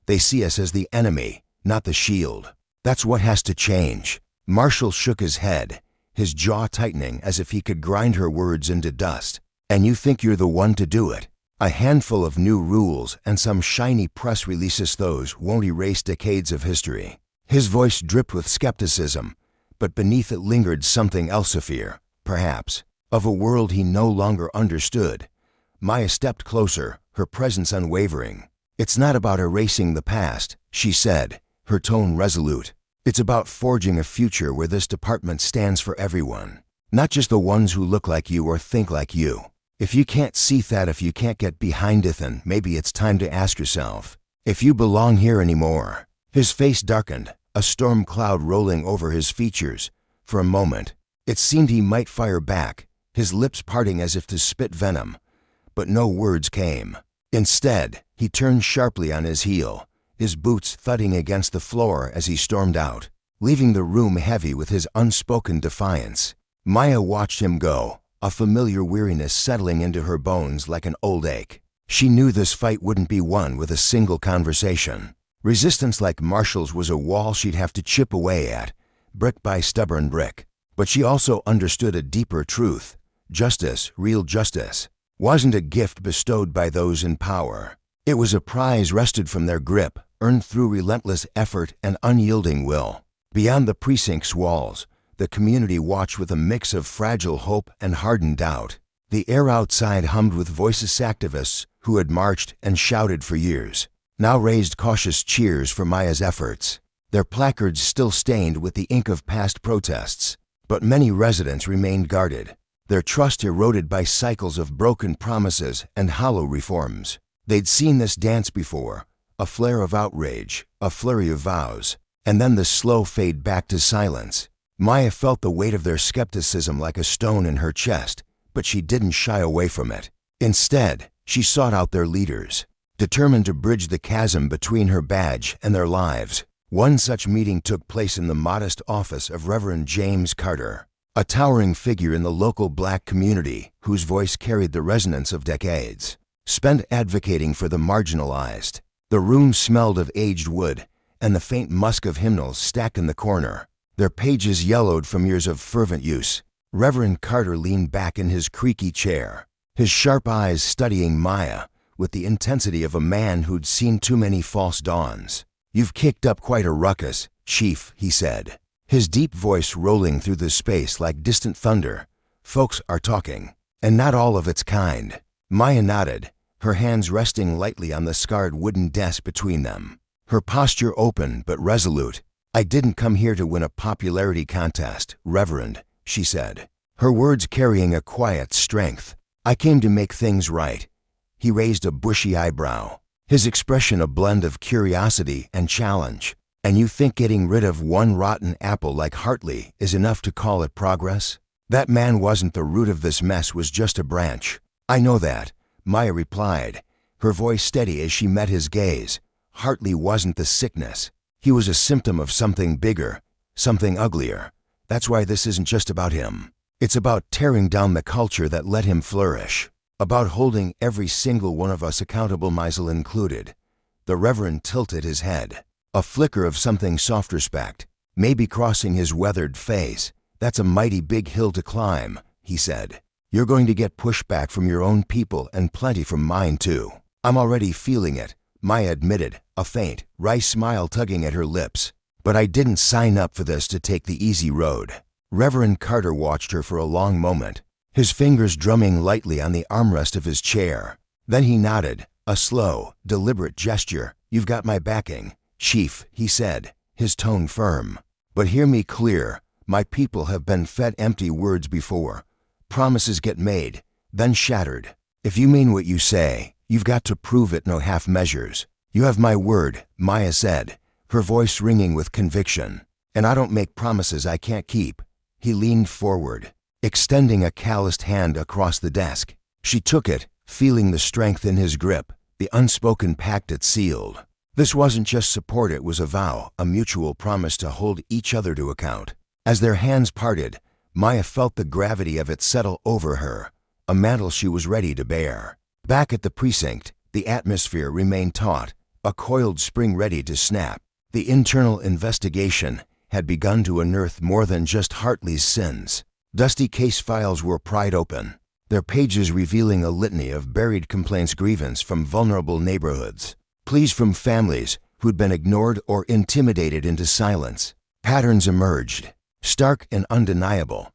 They see us as the enemy, not the shield. That's what has to change." Marshall shook his head, his jaw tightening as if he could grind her words into dust. "And you think you're the one to do it? A handful of new rules and some shiny press releases, those won't erase decades of history." His voice dripped with skepticism, but beneath it lingered something else, a fear, perhaps, of a world he no longer understood. Maya stepped closer, her presence unwavering. "It's not about erasing the past," she said, her tone resolute. "It's about forging a future where this department stands for everyone, not just the ones who look like you or think like you. If you can't see that, if you can't get behind it, then maybe it's time to ask yourself if you belong here anymore." His face darkened, a storm cloud rolling over his features. For a moment, it seemed he might fire back, his lips parting as if to spit venom. But no words came. Instead, he turned sharply on his heel, his boots thudding against the floor as he stormed out, leaving the room heavy with his unspoken defiance. Maya watched him go, a familiar weariness settling into her bones like an old ache. She knew this fight wouldn't be won with a single conversation. Resistance like Marshall's was a wall she'd have to chip away at, brick by stubborn brick. But she also understood a deeper truth. Justice, real justice, wasn't a gift bestowed by those in power. It was a prize wrested from their grip, earned through relentless effort and unyielding will. Beyond the precinct's walls, the community watched with a mix of fragile hope and hardened doubt. The air outside hummed with voiceless activists who had marched and shouted for years, now raised cautious cheers for Maya's efforts, their placards still stained with the ink of past protests. But many residents remained guarded, their trust eroded by cycles of broken promises and hollow reforms. They'd seen this dance before, a flare of outrage, a flurry of vows, and then the slow fade back to silence. Maya felt the weight of their skepticism like a stone in her chest, but she didn't shy away from it. Instead, she sought out their leaders, determined to bridge the chasm between her badge and their lives. One such meeting took place in the modest office of Reverend James Carter, a towering figure in the local black community whose voice carried the resonance of decades, spent advocating for the marginalized. The room smelled of aged wood and the faint musk of hymnals stacked in the corner, their pages yellowed from years of fervent use. Reverend Carter leaned back in his creaky chair, his sharp eyes studying Maya with the intensity of a man who'd seen too many false dawns. "You've kicked up quite a ruckus, Chief," he said, his deep voice rolling through the space like distant thunder. "Folks are talking, and not all of it's kind." Maya nodded, her hands resting lightly on the scarred wooden desk between them, her posture open but resolute. "I didn't come here to win a popularity contest, Reverend," she said, her words carrying a quiet strength. "I came to make things right." He raised a bushy eyebrow, his expression a blend of curiosity and challenge. "And you think getting rid of one rotten apple like Hartley is enough to call it progress? That man wasn't the root of this mess, was just a branch." "I know that," Maya replied, her voice steady as she met his gaze. "Hartley wasn't the sickness. He was a symptom of something bigger, something uglier. That's why this isn't just about him. It's about tearing down the culture that let him flourish, about holding every single one of us accountable, Meisel included." The Reverend tilted his head, a flicker of something soft respect, maybe crossing his weathered face. "That's a mighty big hill to climb," he said. "You're going to get pushback from your own people and plenty from mine too. I'm already feeling it, Maya admitted, a faint, wry smile tugging at her lips. "But I didn't sign up for this to take the easy road." Reverend Carter watched her for a long moment, his fingers drumming lightly on the armrest of his chair. Then he nodded, a slow, deliberate gesture. "You've got my backing, Chief," he said, his tone firm. "But hear me clear. My people have been fed empty words before. Promises get made, then shattered. If you mean what you say, you've got to prove it, no half measures." "You have my word," Maya said, her voice ringing with conviction. "And I don't make promises I can't keep." He leaned forward, extending a calloused hand across the desk. She took it, feeling the strength in his grip, the unspoken pact it sealed. This wasn't just support, it was a vow, a mutual promise to hold each other to account. As their hands parted, Maya felt the gravity of it settle over her, a mantle she was ready to bear. Back at the precinct, the atmosphere remained taut, a coiled spring ready to snap. The internal investigation had begun to unearth more than just Hartley's sins. Dusty case files were pried open, their pages revealing a litany of buried complaints, grievance from vulnerable neighborhoods, pleas from families who'd been ignored or intimidated into silence. Patterns emerged, stark and undeniable,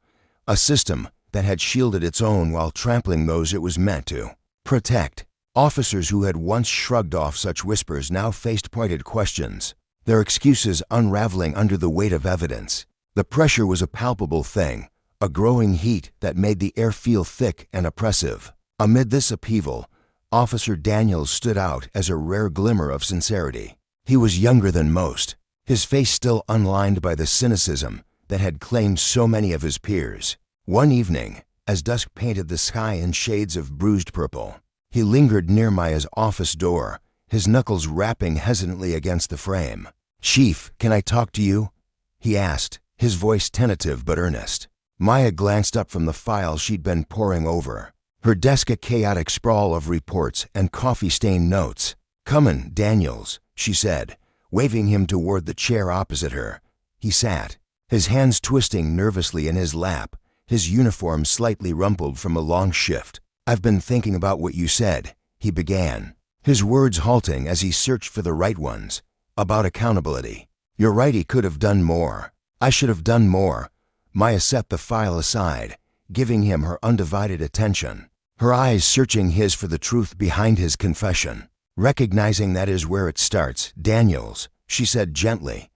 a system that had shielded its own while trampling those it was meant to protect. Officers who had once shrugged off such whispers now faced pointed questions, their excuses unraveling under the weight of evidence. The pressure was a palpable thing, a growing heat that made the air feel thick and oppressive. Amid this upheaval, Officer Daniels stood out as a rare glimmer of sincerity. He was younger than most, his face still unlined by the cynicism that had claimed so many of his peers. One evening, as dusk painted the sky in shades of bruised purple, he lingered near Maya's office door, his knuckles rapping hesitantly against the frame. "Chief, can I talk to you?" he asked, his voice tentative but earnest. Maya glanced up from the files she'd been poring over, her desk a chaotic sprawl of reports and coffee-stained notes. "Comin', Daniels," she said, waving him toward the chair opposite her. He sat, his hands twisting nervously in his lap, his uniform slightly rumpled from a long shift. "I've been thinking about what you said," he began, his words halting as he searched for the right ones. "About accountability. You're right, he could have done more. I should have done more." Maya set the file aside, giving him her undivided attention, her eyes searching his for the truth behind his confession. "Recognizing that is where it starts, Daniels," she said gently,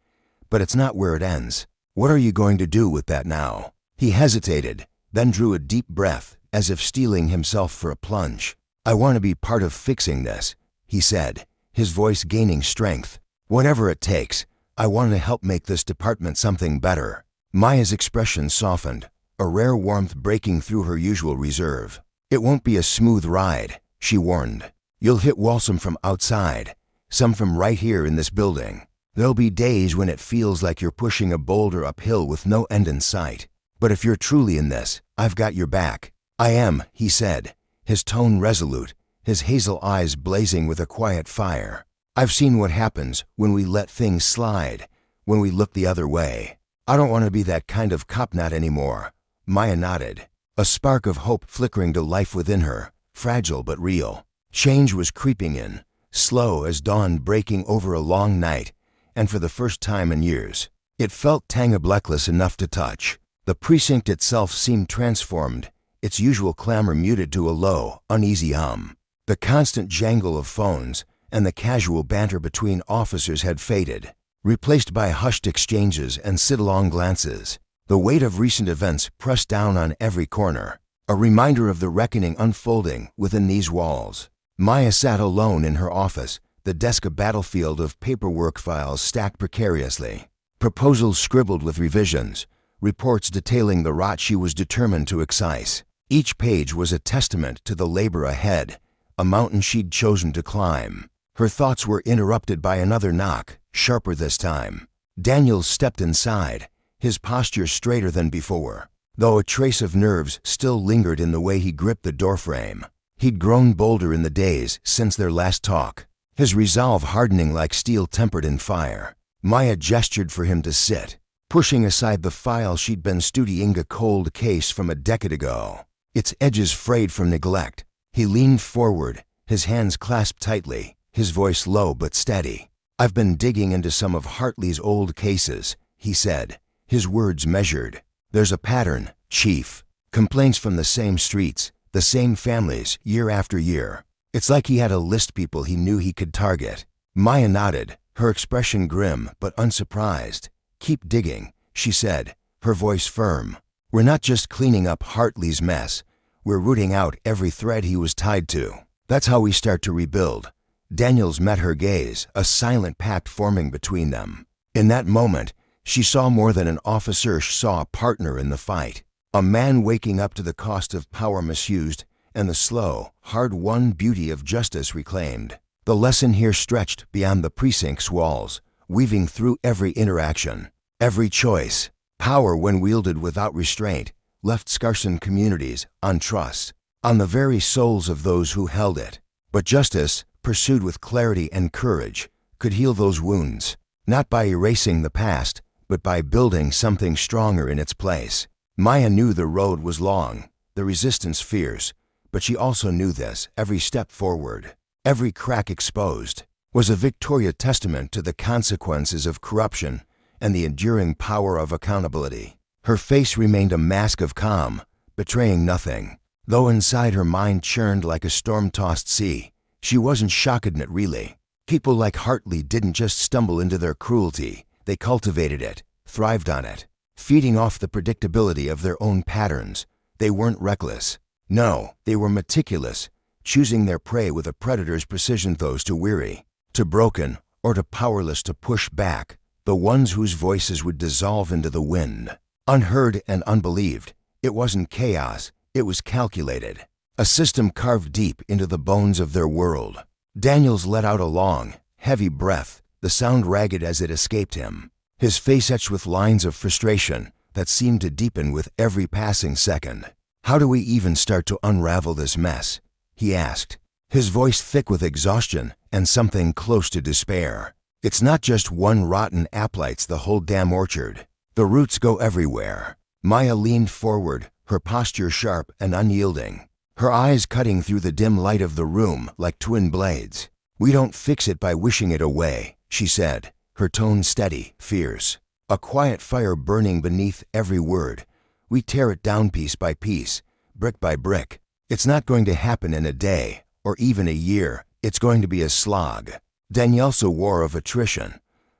"but it's not where it ends. What are you going to do with that now?" He hesitated, then drew a deep breath, as if steeling himself for a plunge. "I want to be part of fixing this," he said, his voice gaining strength. "Whatever it takes, I want to help make this department something better." Maya's expression softened, a rare warmth breaking through her usual reserve. "It won't be a smooth ride," she warned. "You'll hit Walsum from outside, some from right here in this building. There'll be days when it feels like you're pushing a boulder uphill with no end in sight. But if you're truly in this, I've got your back." "I am," he said, his tone resolute, his hazel eyes blazing with a quiet fire. "I've seen what happens when we let things slide, when we look the other way. I don't want to be that kind of cop-nut anymore." Maya nodded, a spark of hope flickering to life within her, fragile but real. Change was creeping in, slow as dawn breaking over a long night, and for the first time in years, it felt tangableckless enough to touch. The precinct itself seemed transformed, its usual clamor muted to a low, uneasy hum. The constant jangle of phones and the casual banter between officers had faded, replaced by hushed exchanges and sit-along glances. The weight of recent events pressed down on every corner, a reminder of the reckoning unfolding within these walls. Maya sat alone in her office, the desk a battlefield of paperwork files stacked precariously, proposals scribbled with revisions, reports detailing the rot she was determined to excise. Each page was a testament to the labor ahead, a mountain she'd chosen to climb. Her thoughts were interrupted by another knock, sharper this time. Daniels stepped inside, his posture straighter than before, though a trace of nerves still lingered in the way he gripped the doorframe. He'd grown bolder in the days since their last talk, his resolve hardening like steel tempered in fire. Maya gestured for him to sit, pushing aside the file she'd been studying, a cold case from a decade ago, its edges frayed from neglect. He leaned forward, his hands clasped tightly, his voice low but steady. "I've been digging into some of Hartley's old cases," he said, his words measured. "There's a pattern, Chief. Complaints from the same streets, the same families, year after year. It's like he had a list people he knew he could target." Maya nodded, her expression grim but unsurprised. "Keep digging," she said, her voice firm. "We're not just cleaning up Hartley's mess. We're rooting out every thread he was tied to. That's how we start to rebuild." Daniels met her gaze, a silent pact forming between them. In that moment, she saw more than an officer saw a partner in the fight. A man waking up to the cost of power misused and the slow, hard-won beauty of justice reclaimed. The lesson here stretched beyond the precinct's walls, weaving through every interaction, every choice. Power, when wielded without restraint, left scarcened communities on trust, on the very souls of those who held it. But justice, pursued with clarity and courage, could heal those wounds, not by erasing the past, but by building something stronger in its place. Maya knew the road was long, the resistance fierce, but she also knew this: every step forward, every crack exposed, was a Victoria testament to the consequences of corruption and the enduring power of accountability. Her face remained a mask of calm, betraying nothing. Though inside her mind churned like a storm-tossed sea, she wasn't shocked at it really. People like Hartley didn't just stumble into their cruelty, they cultivated it, thrived on it, feeding off the predictability of their own patterns. They weren't reckless. No, they were meticulous, choosing their prey with a predator's precision, those too weary, too broken, or too powerless to push back, the ones whose voices would dissolve into the wind. Unheard and unbelieved, it wasn't chaos, it was calculated, a system carved deep into the bones of their world. Daniels let out a long, heavy breath, the sound ragged as it escaped him, his face etched with lines of frustration that seemed to deepen with every passing second. "How do we even start to unravel this mess?" he asked, his voice thick with exhaustion and something close to despair. "It's not just one rotten apple, it's the whole damn orchard. The roots go everywhere." Maya leaned forward, her posture sharp and unyielding, her eyes cutting through the dim light of the room like twin blades. "We don't fix it by wishing it away," she said, her tone steady, fierce, a quiet fire burning beneath every word. "We tear it down piece by piece, brick by brick. It's not going to happen in a day, or even a year. It's going to be a slog. Daniel's a war of attrition.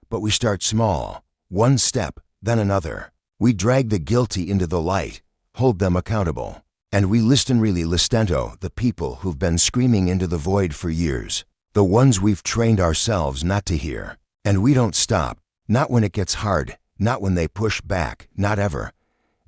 But we start small, one step, then another. We drag the guilty into the light, hold them accountable. And we listen the people who've been screaming into the void for years, the ones we've trained ourselves not to hear. And we don't stop, not when it gets hard, not when they push back, not ever."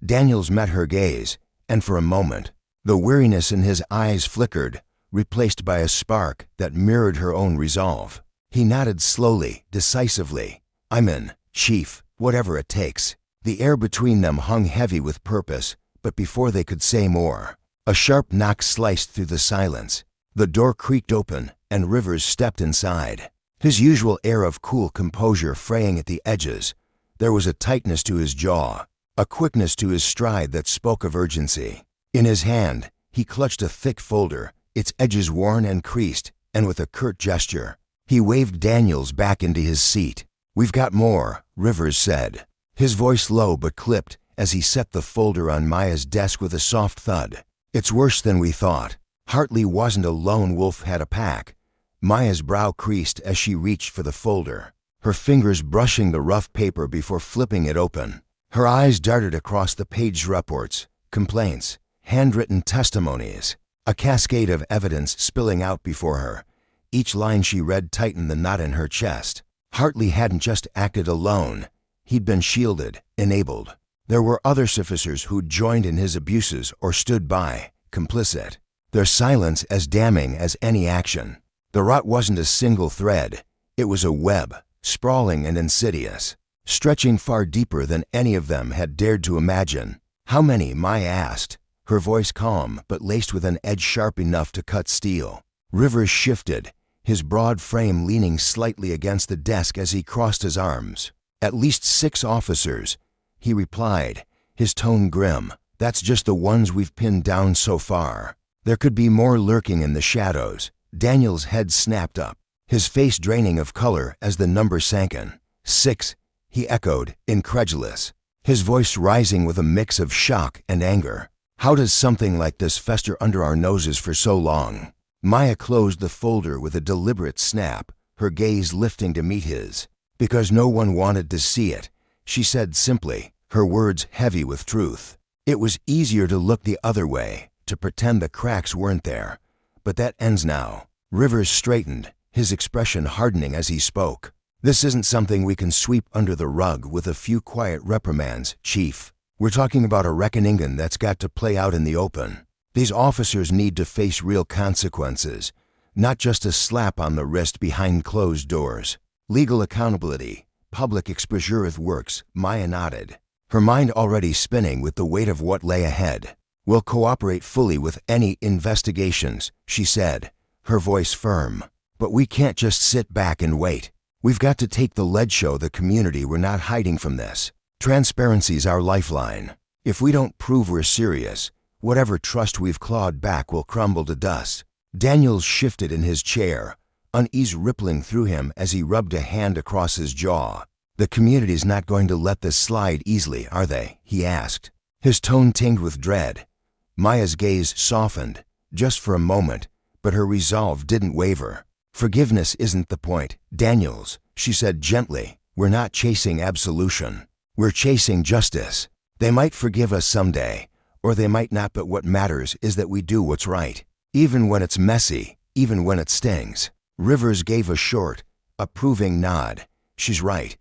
Daniels met her gaze, and for a moment, the weariness in his eyes flickered, replaced by a spark that mirrored her own resolve. He nodded slowly, decisively. "I'm in, Chief, whatever it takes." The air between them hung heavy with purpose, but before they could say more, a sharp knock sliced through the silence. The door creaked open, and Rivers stepped inside, his usual air of cool composure fraying at the edges. There was a tightness to his jaw, a quickness to his stride that spoke of urgency. In his hand, he clutched a thick folder, its edges worn and creased, and with a curt gesture, he waved Daniels back into his seat. "We've got more," Rivers said, his voice low but clipped as he set the folder on Maya's desk with a soft thud. "It's worse than we thought. Hartley wasn't a lone wolf, had a pack." Maya's brow creased as she reached for the folder, her fingers brushing the rough paper before flipping it open. Her eyes darted across the paged reports, complaints, handwritten testimonies, a cascade of evidence spilling out before her. Each line she read tightened the knot in her chest. Hartley hadn't just acted alone. He'd been shielded, enabled. There were other officers who'd joined in his abuses or stood by, complicit, their silence as damning as any action. The rot wasn't a single thread. It was a web, sprawling and insidious, stretching far deeper than any of them had dared to imagine. "How many?" Maya asked, her voice calm but laced with an edge sharp enough to cut steel. Rivers shifted, his broad frame leaning slightly against the desk as he crossed his arms. "At least 6 officers," he replied, his tone grim. "That's just the ones we've pinned down so far. There could be more lurking in the shadows." Daniel's head snapped up, his face draining of color as the number sank in. 6, he echoed, incredulous, his voice rising with a mix of shock and anger. How does something like this fester under our noses for so long? Maya closed the folder with a deliberate snap, her gaze lifting to meet his. Because no one wanted to see it, she said simply, her words heavy with truth. It was easier to look the other way, to pretend the cracks weren't there. But that ends now. Rivers straightened, his expression hardening as he spoke. This isn't something we can sweep under the rug with a few quiet reprimands, Chief. We're talking about a reckoning that's got to play out in the open. These officers need to face real consequences, not just a slap on the wrist behind closed doors. Legal accountability, public exposure of works, Maya nodded, her mind already spinning with the weight of what lay ahead. We'll cooperate fully with any investigations, she said, her voice firm. But we can't just sit back and wait. We've got to take the lead show the community we're not hiding from this. Transparency's our lifeline. If we don't prove we're serious, whatever trust we've clawed back will crumble to dust. Daniels shifted in his chair, unease rippling through him as he rubbed a hand across his jaw. The community's not going to let this slide easily, are they? He asked, his tone tinged with dread. Maya's gaze softened, just for a moment, but her resolve didn't waver. Forgiveness isn't the point, Daniels, she said gently. We're not chasing absolution. We're chasing justice. They might forgive us someday, or they might not, but what matters is that we do what's right, even when it's messy, even when it stings. Rivers gave a short, approving nod. She's right.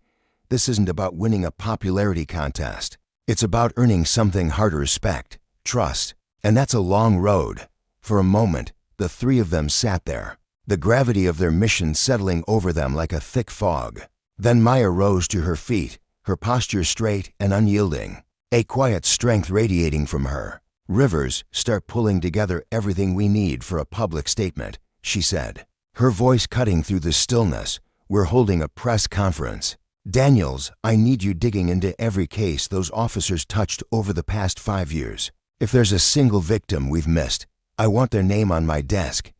This isn't about winning a popularity contest. It's about earning something hard: respect, trust, and that's a long road. For a moment, the three of them sat there, the gravity of their mission settling over them like a thick fog. Then Maya rose to her feet, her posture straight and unyielding, a quiet strength radiating from her. Rivers, start pulling together everything we need for a public statement, she said, her voice cutting through the stillness. We're holding a press conference. Daniels, I need you digging into every case those officers touched over the past 5 years. If there's a single victim we've missed, I want their name on my desk.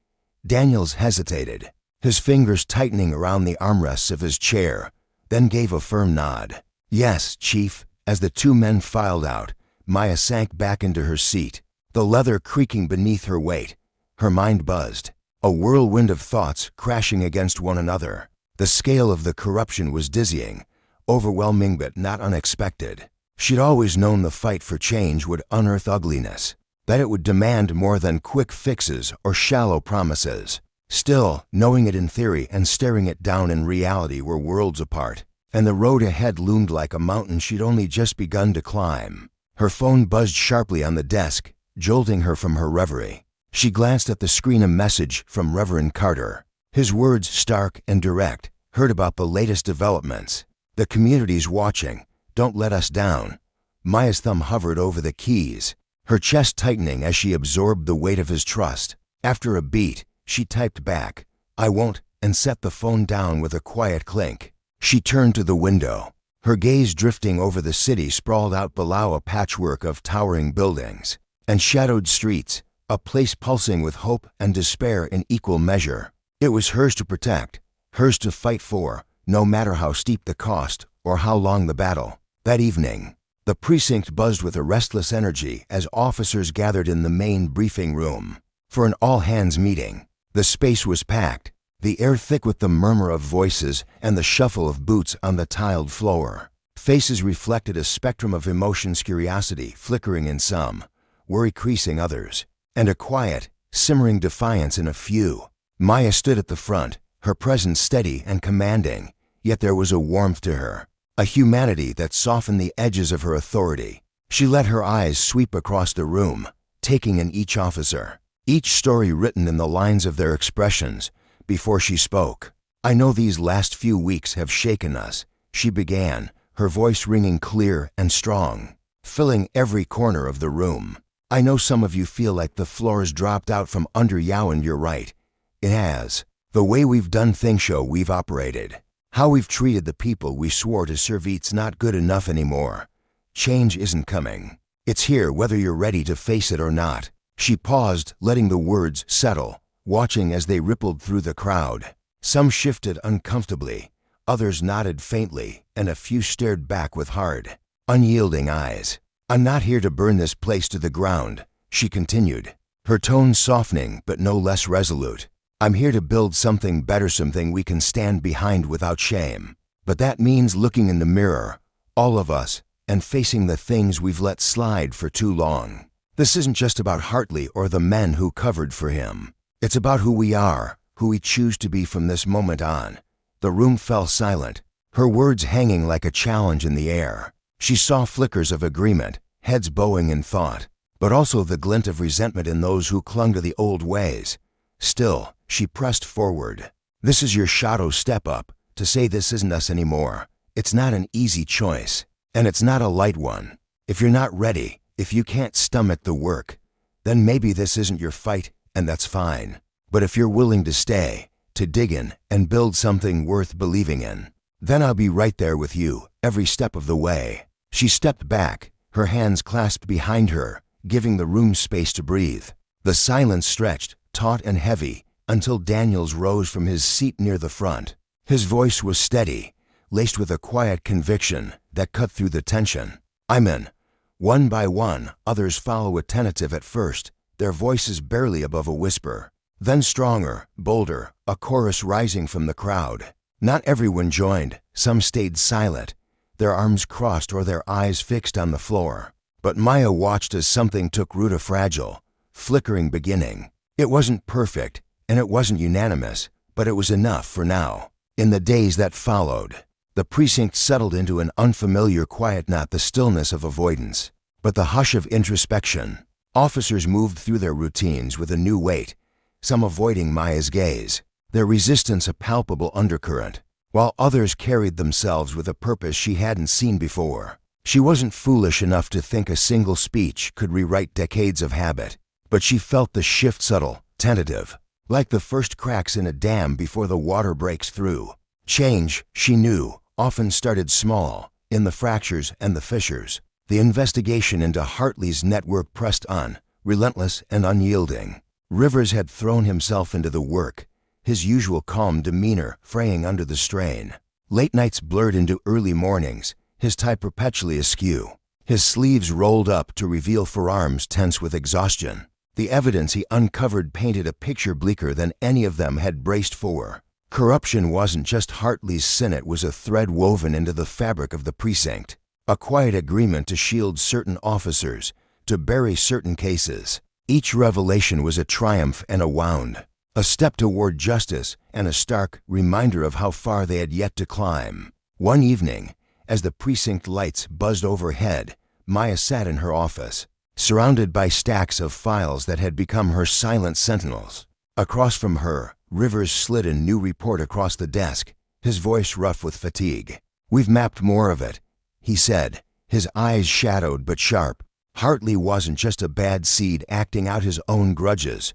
Daniels hesitated, his fingers tightening around the armrests of his chair, then gave a firm nod. Yes, Chief. As the two men filed out, Maya sank back into her seat, the leather creaking beneath her weight. Her mind buzzed, a whirlwind of thoughts crashing against one another. The scale of the corruption was dizzying, overwhelming but not unexpected. She'd always known the fight for change would unearth ugliness, that it would demand more than quick fixes or shallow promises. Still, knowing it in theory and staring it down in reality were worlds apart, and the road ahead loomed like a mountain she'd only just begun to climb. Her phone buzzed sharply on the desk, jolting her from her reverie. She glanced at the screen, a message from Reverend Carter. His words stark and direct. Heard about the latest developments. The community's watching. Don't let us down. Maya's thumb hovered over the keys, her chest tightening as she absorbed the weight of his trust. After a beat, she typed back, I won't, and set the phone down with a quiet clink. She turned to the window, her gaze drifting over the city sprawled out below, a patchwork of towering buildings and shadowed streets, a place pulsing with hope and despair in equal measure. It was hers to protect, hers to fight for, no matter how steep the cost or how long the battle. That evening, the precinct buzzed with a restless energy as officers gathered in the main briefing room for an all-hands meeting. The space was packed, the air thick with the murmur of voices and the shuffle of boots on the tiled floor. Faces reflected a spectrum of emotions, curiosity flickering in some, worry creasing others, and a quiet, simmering defiance in a few. Maya stood at the front, her presence steady and commanding, yet there was a warmth to her, a humanity that softened the edges of her authority. She let her eyes sweep across the room, taking in each officer, each story written in the lines of their expressions, before she spoke. I know these last few weeks have shaken us, she began, her voice ringing clear and strong, filling every corner of the room. I know some of you feel like the floor's dropped out from under you, and you're right. It has. The way we've done things show we've operated. How we've treated the people we swore to serve, it's not good enough anymore. Change isn't coming. It's here whether you're ready to face it or not. She paused, letting the words settle, watching as they rippled through the crowd. Some shifted uncomfortably, others nodded faintly, and a few stared back with hard, unyielding eyes. "I'm not here to burn this place to the ground," she continued, her tone softening but no less resolute. "I'm here to build something better, something we can stand behind without shame. But that means looking in the mirror, all of us, and facing the things we've let slide for too long. This isn't just about Hartley or the men who covered for him. It's about who we are, who we choose to be from this moment on." The room fell silent, her words hanging like a challenge in the air. She saw flickers of agreement, heads bowing in thought, but also the glint of resentment in those who clung to the old ways. Still, she pressed forward. "This is your shadow step up, to say this isn't us anymore. It's not an easy choice, and it's not a light one. If you're not ready, if you can't stomach the work, then maybe this isn't your fight, and that's fine. But if you're willing to stay, to dig in, and build something worth believing in, then I'll be right there with you, every step of the way." She stepped back, her hands clasped behind her, giving the room space to breathe. The silence stretched, taut and heavy, until Daniels rose from his seat near the front. His voice was steady, laced with a quiet conviction that cut through the tension. "I'm in." One by one, others follow attentive at first, their voices barely above a whisper. Then stronger, bolder, a chorus rising from the crowd. Not everyone joined, some stayed silent, their arms crossed or their eyes fixed on the floor. But Maya watched as something took root, a fragile, flickering beginning. It wasn't perfect, and it wasn't unanimous, but it was enough for now. In the days that followed, the precinct settled into an unfamiliar quiet, not the stillness of avoidance, but the hush of introspection. Officers moved through their routines with a new weight, some avoiding Maya's gaze, their resistance a palpable undercurrent, while others carried themselves with a purpose she hadn't seen before. She wasn't foolish enough to think a single speech could rewrite decades of habit, but she felt the shift subtle, tentative, like the first cracks in a dam before the water breaks through. Change, she knew, often started small, in the fractures and the fissures. The investigation into Hartley's network pressed on, relentless and unyielding. Rivers had thrown himself into the work, his usual calm demeanor fraying under the strain. Late nights blurred into early mornings, his tie perpetually askew, his sleeves rolled up to reveal forearms tense with exhaustion. The evidence he uncovered painted a picture bleaker than any of them had braced for. Corruption wasn't just Hartley's sin, it was a thread woven into the fabric of the precinct. A quiet agreement to shield certain officers, to bury certain cases. Each revelation was a triumph and a wound, a step toward justice and a stark reminder of how far they had yet to climb. One evening, as the precinct lights buzzed overhead, Maya sat in her office, surrounded by stacks of files that had become her silent sentinels. Across from her, Rivers slid a new report across the desk, his voice rough with fatigue. "We've mapped more of it," he said, his eyes shadowed but sharp. Hartley wasn't just a bad seed acting out his own grudges.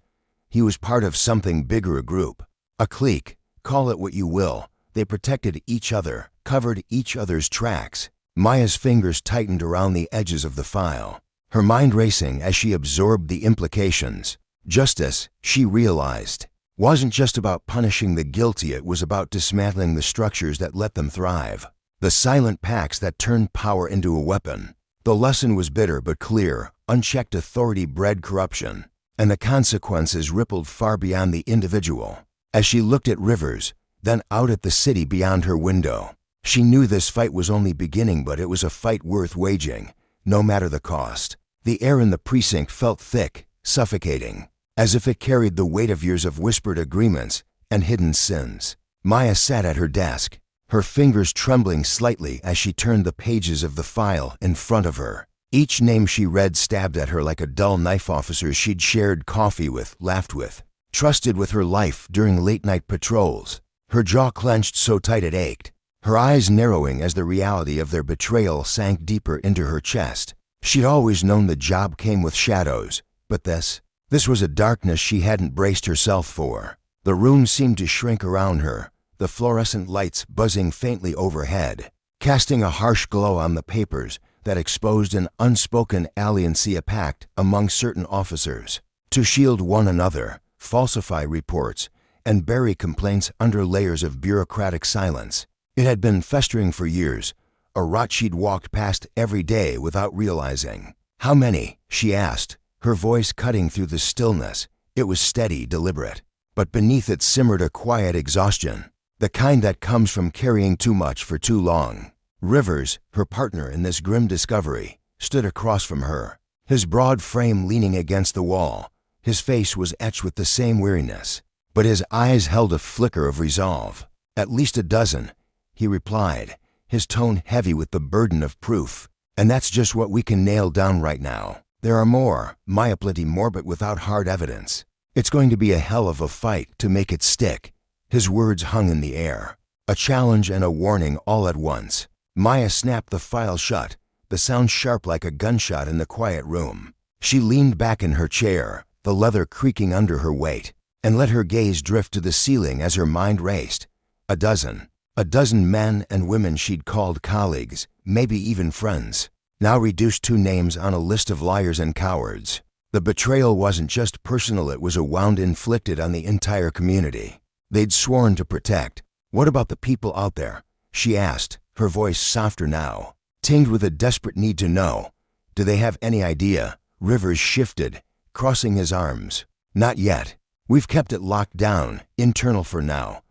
He was part of something bigger, a group, a clique, call it what you will. They protected each other, covered each other's tracks. Maya's fingers tightened around the edges of the file, her mind racing as she absorbed the implications. Justice, she realized, wasn't just about punishing the guilty, it was about dismantling the structures that let them thrive, the silent pacts that turned power into a weapon. The lesson was bitter but clear. Unchecked authority bred corruption, and the consequences rippled far beyond the individual. As she looked at Rivers, then out at the city beyond her window, she knew this fight was only beginning, but it was a fight worth waging, no matter the cost. The air in the precinct felt thick, suffocating, as if it carried the weight of years of whispered agreements and hidden sins. Maya sat at her desk, her fingers trembling slightly as she turned the pages of the file in front of her. Each name she read stabbed at her like a dull knife. Officers she'd shared coffee with, laughed with, trusted with her life during late-night patrols. Her jaw clenched so tight it ached, her eyes narrowing as the reality of their betrayal sank deeper into her chest. She'd always known the job came with shadows, but this was a darkness she hadn't braced herself for. The room seemed to shrink around her, the fluorescent lights buzzing faintly overhead, casting a harsh glow on the papers that exposed an unspoken alliance, a pact among certain officers to shield one another, falsify reports, and bury complaints under layers of bureaucratic silence. It had been festering for years, a rot she'd walked past every day without realizing. "How many?" she asked, her voice cutting through the stillness. It was steady, deliberate, but beneath it simmered a quiet exhaustion, the kind that comes from carrying too much for too long. Rivers, her partner in this grim discovery, stood across from her, his broad frame leaning against the wall. His face was etched with the same weariness, but his eyes held a flicker of resolve. "At least a dozen," he replied, his tone heavy with the burden of proof. "And that's just what we can nail down right now. There are more, plenty more, but without hard evidence. It's going to be a hell of a fight to make it stick." His words hung in the air, a challenge and a warning all at once. Maya snapped the file shut, the sound sharp like a gunshot in the quiet room. She leaned back in her chair, the leather creaking under her weight, and let her gaze drift to the ceiling as her mind raced. A dozen men and women she'd called colleagues, maybe even friends, now reduced to names on a list of liars and cowards. The betrayal wasn't just personal, it was a wound inflicted on the entire community they'd sworn to protect. "What about the people out there?" she asked, her voice softer now, tinged with a desperate need to know. "Do they have any idea?" Rivers shifted, crossing his arms. "Not yet. We've kept it locked down, internal for now.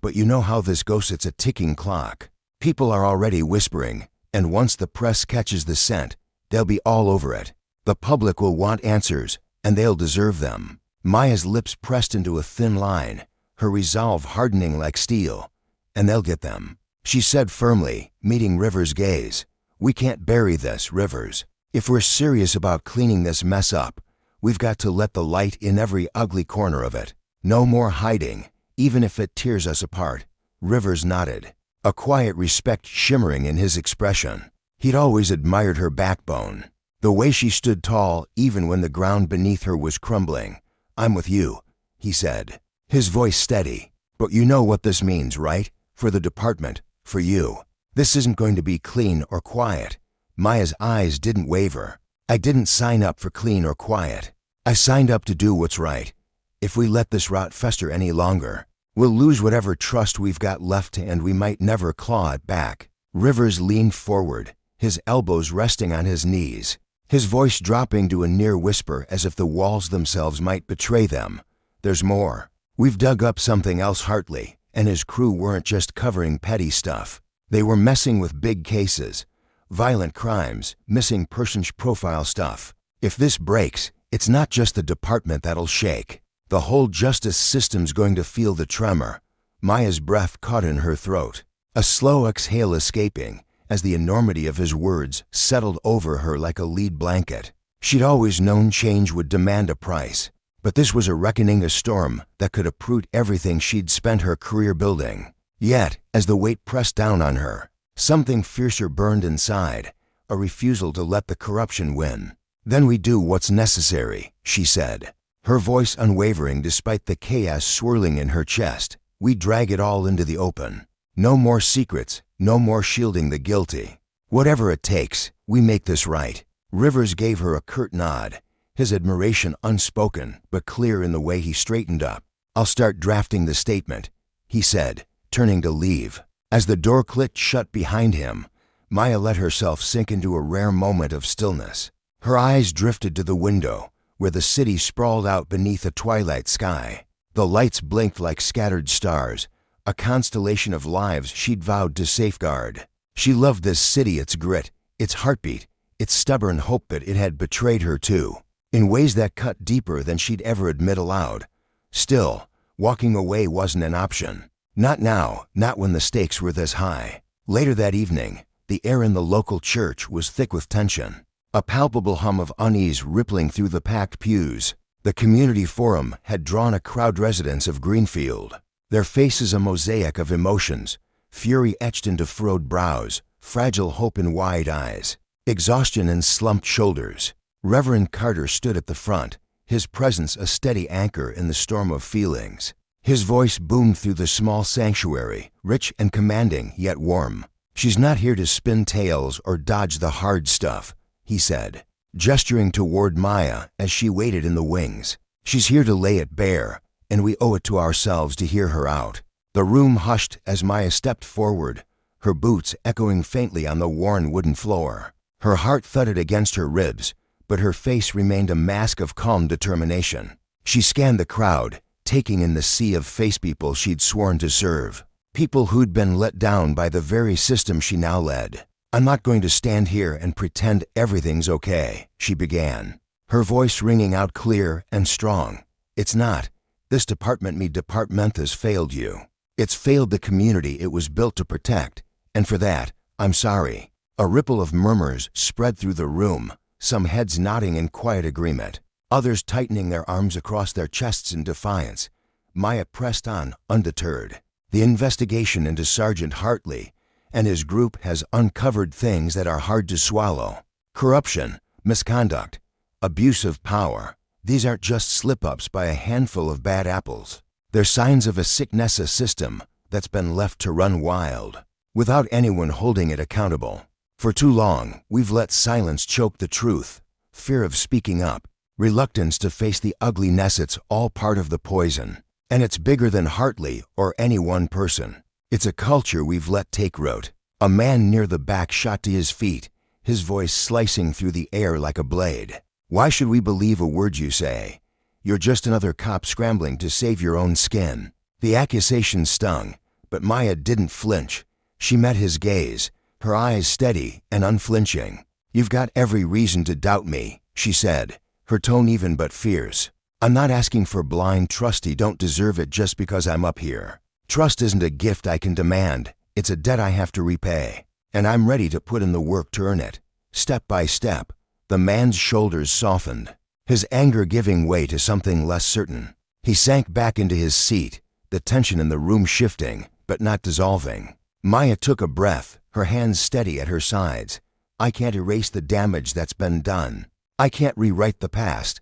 But you know how this goes, it's a ticking clock. People are already whispering, and once the press catches the scent, they'll be all over it. The public will want answers, and they'll deserve them." Maya's lips pressed into a thin line, her resolve hardening like steel. "And they'll get them," she said firmly, meeting Rivers' gaze. "We can't bury this, Rivers. If we're serious about cleaning this mess up, we've got to let the light in every ugly corner of it. No more hiding, even if it tears us apart." Rivers nodded, a quiet respect shimmering in his expression. He'd always admired her backbone, the way she stood tall even when the ground beneath her was crumbling. "I'm with you," he said, his voice steady. "But you know what this means, right? For the department, for you. This isn't going to be clean or quiet." Maya's eyes didn't waver. "I didn't sign up for clean or quiet. I signed up to do what's right. If we let this rot fester any longer, we'll lose whatever trust we've got left, and we might never claw it back." Rivers leaned forward, his elbows resting on his knees, his voice dropping to a near whisper as if the walls themselves might betray them. "There's more. We've dug up something else. Hartley and his crew weren't just covering petty stuff. They were messing with big cases, violent crimes, missing persons profile stuff. If this breaks, it's not just the department that'll shake. The whole justice system's going to feel the tremor." Maya's breath caught in her throat, a slow exhale escaping as the enormity of his words settled over her like a lead blanket. She'd always known change would demand a price, but this was a reckoning, a storm that could uproot everything she'd spent her career building. Yet, as the weight pressed down on her, something fiercer burned inside, a refusal to let the corruption win. "Then we do what's necessary," she said, her voice unwavering despite the chaos swirling in her chest. "We drag it all into the open. No more secrets, no more shielding the guilty. Whatever it takes, we make this right." Rivers gave her a curt nod, his admiration unspoken but clear in the way he straightened up. "I'll start drafting the statement," he said, turning to leave. As the door clicked shut behind him, Maya let herself sink into a rare moment of stillness. Her eyes drifted to the window, where the city sprawled out beneath a twilight sky. The lights blinked like scattered stars, a constellation of lives she'd vowed to safeguard. She loved this city, its grit, its heartbeat, its stubborn hope, but it had betrayed her too, in ways that cut deeper than she'd ever admit aloud. Still, walking away wasn't an option. Not now, not when the stakes were this high. Later that evening, the air in the local church was thick with tension, a palpable hum of unease rippling through the packed pews. The community forum had drawn a crowd, residents of Greenfield, their faces a mosaic of emotions, fury etched into furrowed brows, fragile hope in wide eyes, exhaustion in slumped shoulders. Reverend Carter stood at the front, his presence a steady anchor in the storm of feelings. His voice boomed through the small sanctuary, rich and commanding yet warm. "She's not here to spin tales or dodge the hard stuff," he said, gesturing toward Maya as she waited in the wings. "She's here to lay it bare, and we owe it to ourselves to hear her out." The room hushed as Maya stepped forward, her boots echoing faintly on the worn wooden floor. Her heart thudded against her ribs, but her face remained a mask of calm determination. She scanned the crowd, taking in the sea of face people she'd sworn to serve. People who'd been let down by the very system she now led. "I'm not going to stand here and pretend everything's okay," she began, her voice ringing out clear and strong. "It's not. This department has failed you. It's failed the community it was built to protect, and for that, I'm sorry." A ripple of murmurs spread through the room, some heads nodding in quiet agreement, others tightening their arms across their chests in defiance. Maya pressed on, undeterred. "The investigation into Sergeant Hartley and his group has uncovered things that are hard to swallow. Corruption, misconduct, abuse of power. These aren't just slip-ups by a handful of bad apples. They're signs of a sickness system that's been left to run wild, without anyone holding it accountable. For too long, we've let silence choke the truth, fear of speaking up, reluctance to face the ugliness. It's all part of the poison. And it's bigger than Hartley or any one person. It's a culture we've let take root." A man near the back shot to his feet, his voice slicing through the air like a blade. "Why should we believe a word you say? You're just another cop scrambling to save your own skin." The accusation stung, but Maya didn't flinch. She met his gaze, her eyes steady and unflinching. "You've got every reason to doubt me," she said, her tone even but fierce. "I'm not asking for blind trust. You don't deserve it just because I'm up here. Trust isn't a gift I can demand. It's a debt I have to repay, and I'm ready to put in the work to earn it." Step by step, the man's shoulders softened, his anger giving way to something less certain. He sank back into his seat, the tension in the room shifting, but not dissolving. Maya took a breath, her hands steady at her sides. "I can't erase the damage that's been done. I can't rewrite the past.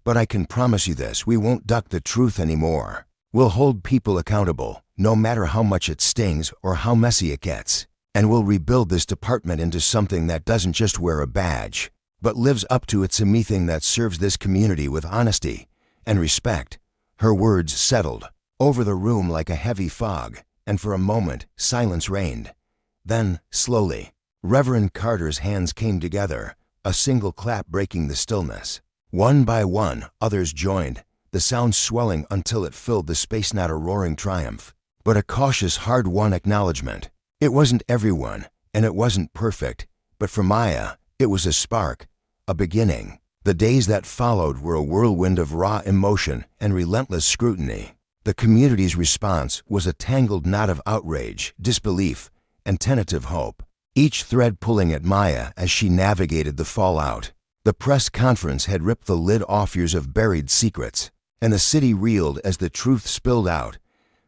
But I can promise you this, we won't duck the truth anymore. We'll hold people accountable, no matter how much it stings or how messy it gets. And we'll rebuild this department into something that doesn't just wear a badge, but lives up to its anything that serves this community with honesty and respect." Her words settled over the room like a heavy fog, and for a moment, silence reigned. Then, slowly, Reverend Carter's hands came together, a single clap breaking the stillness. One by one, others joined, the sound swelling until it filled the space. Not a roaring triumph, but a cautious, hard-won acknowledgement. It wasn't everyone, and it wasn't perfect, but for Maya, it was a spark, a beginning. The days that followed were a whirlwind of raw emotion and relentless scrutiny. The community's response was a tangled knot of outrage, disbelief, and tentative hope, each thread pulling at Maya as she navigated the fallout. The press conference had ripped the lid off years of buried secrets, and the city reeled as the truth spilled out.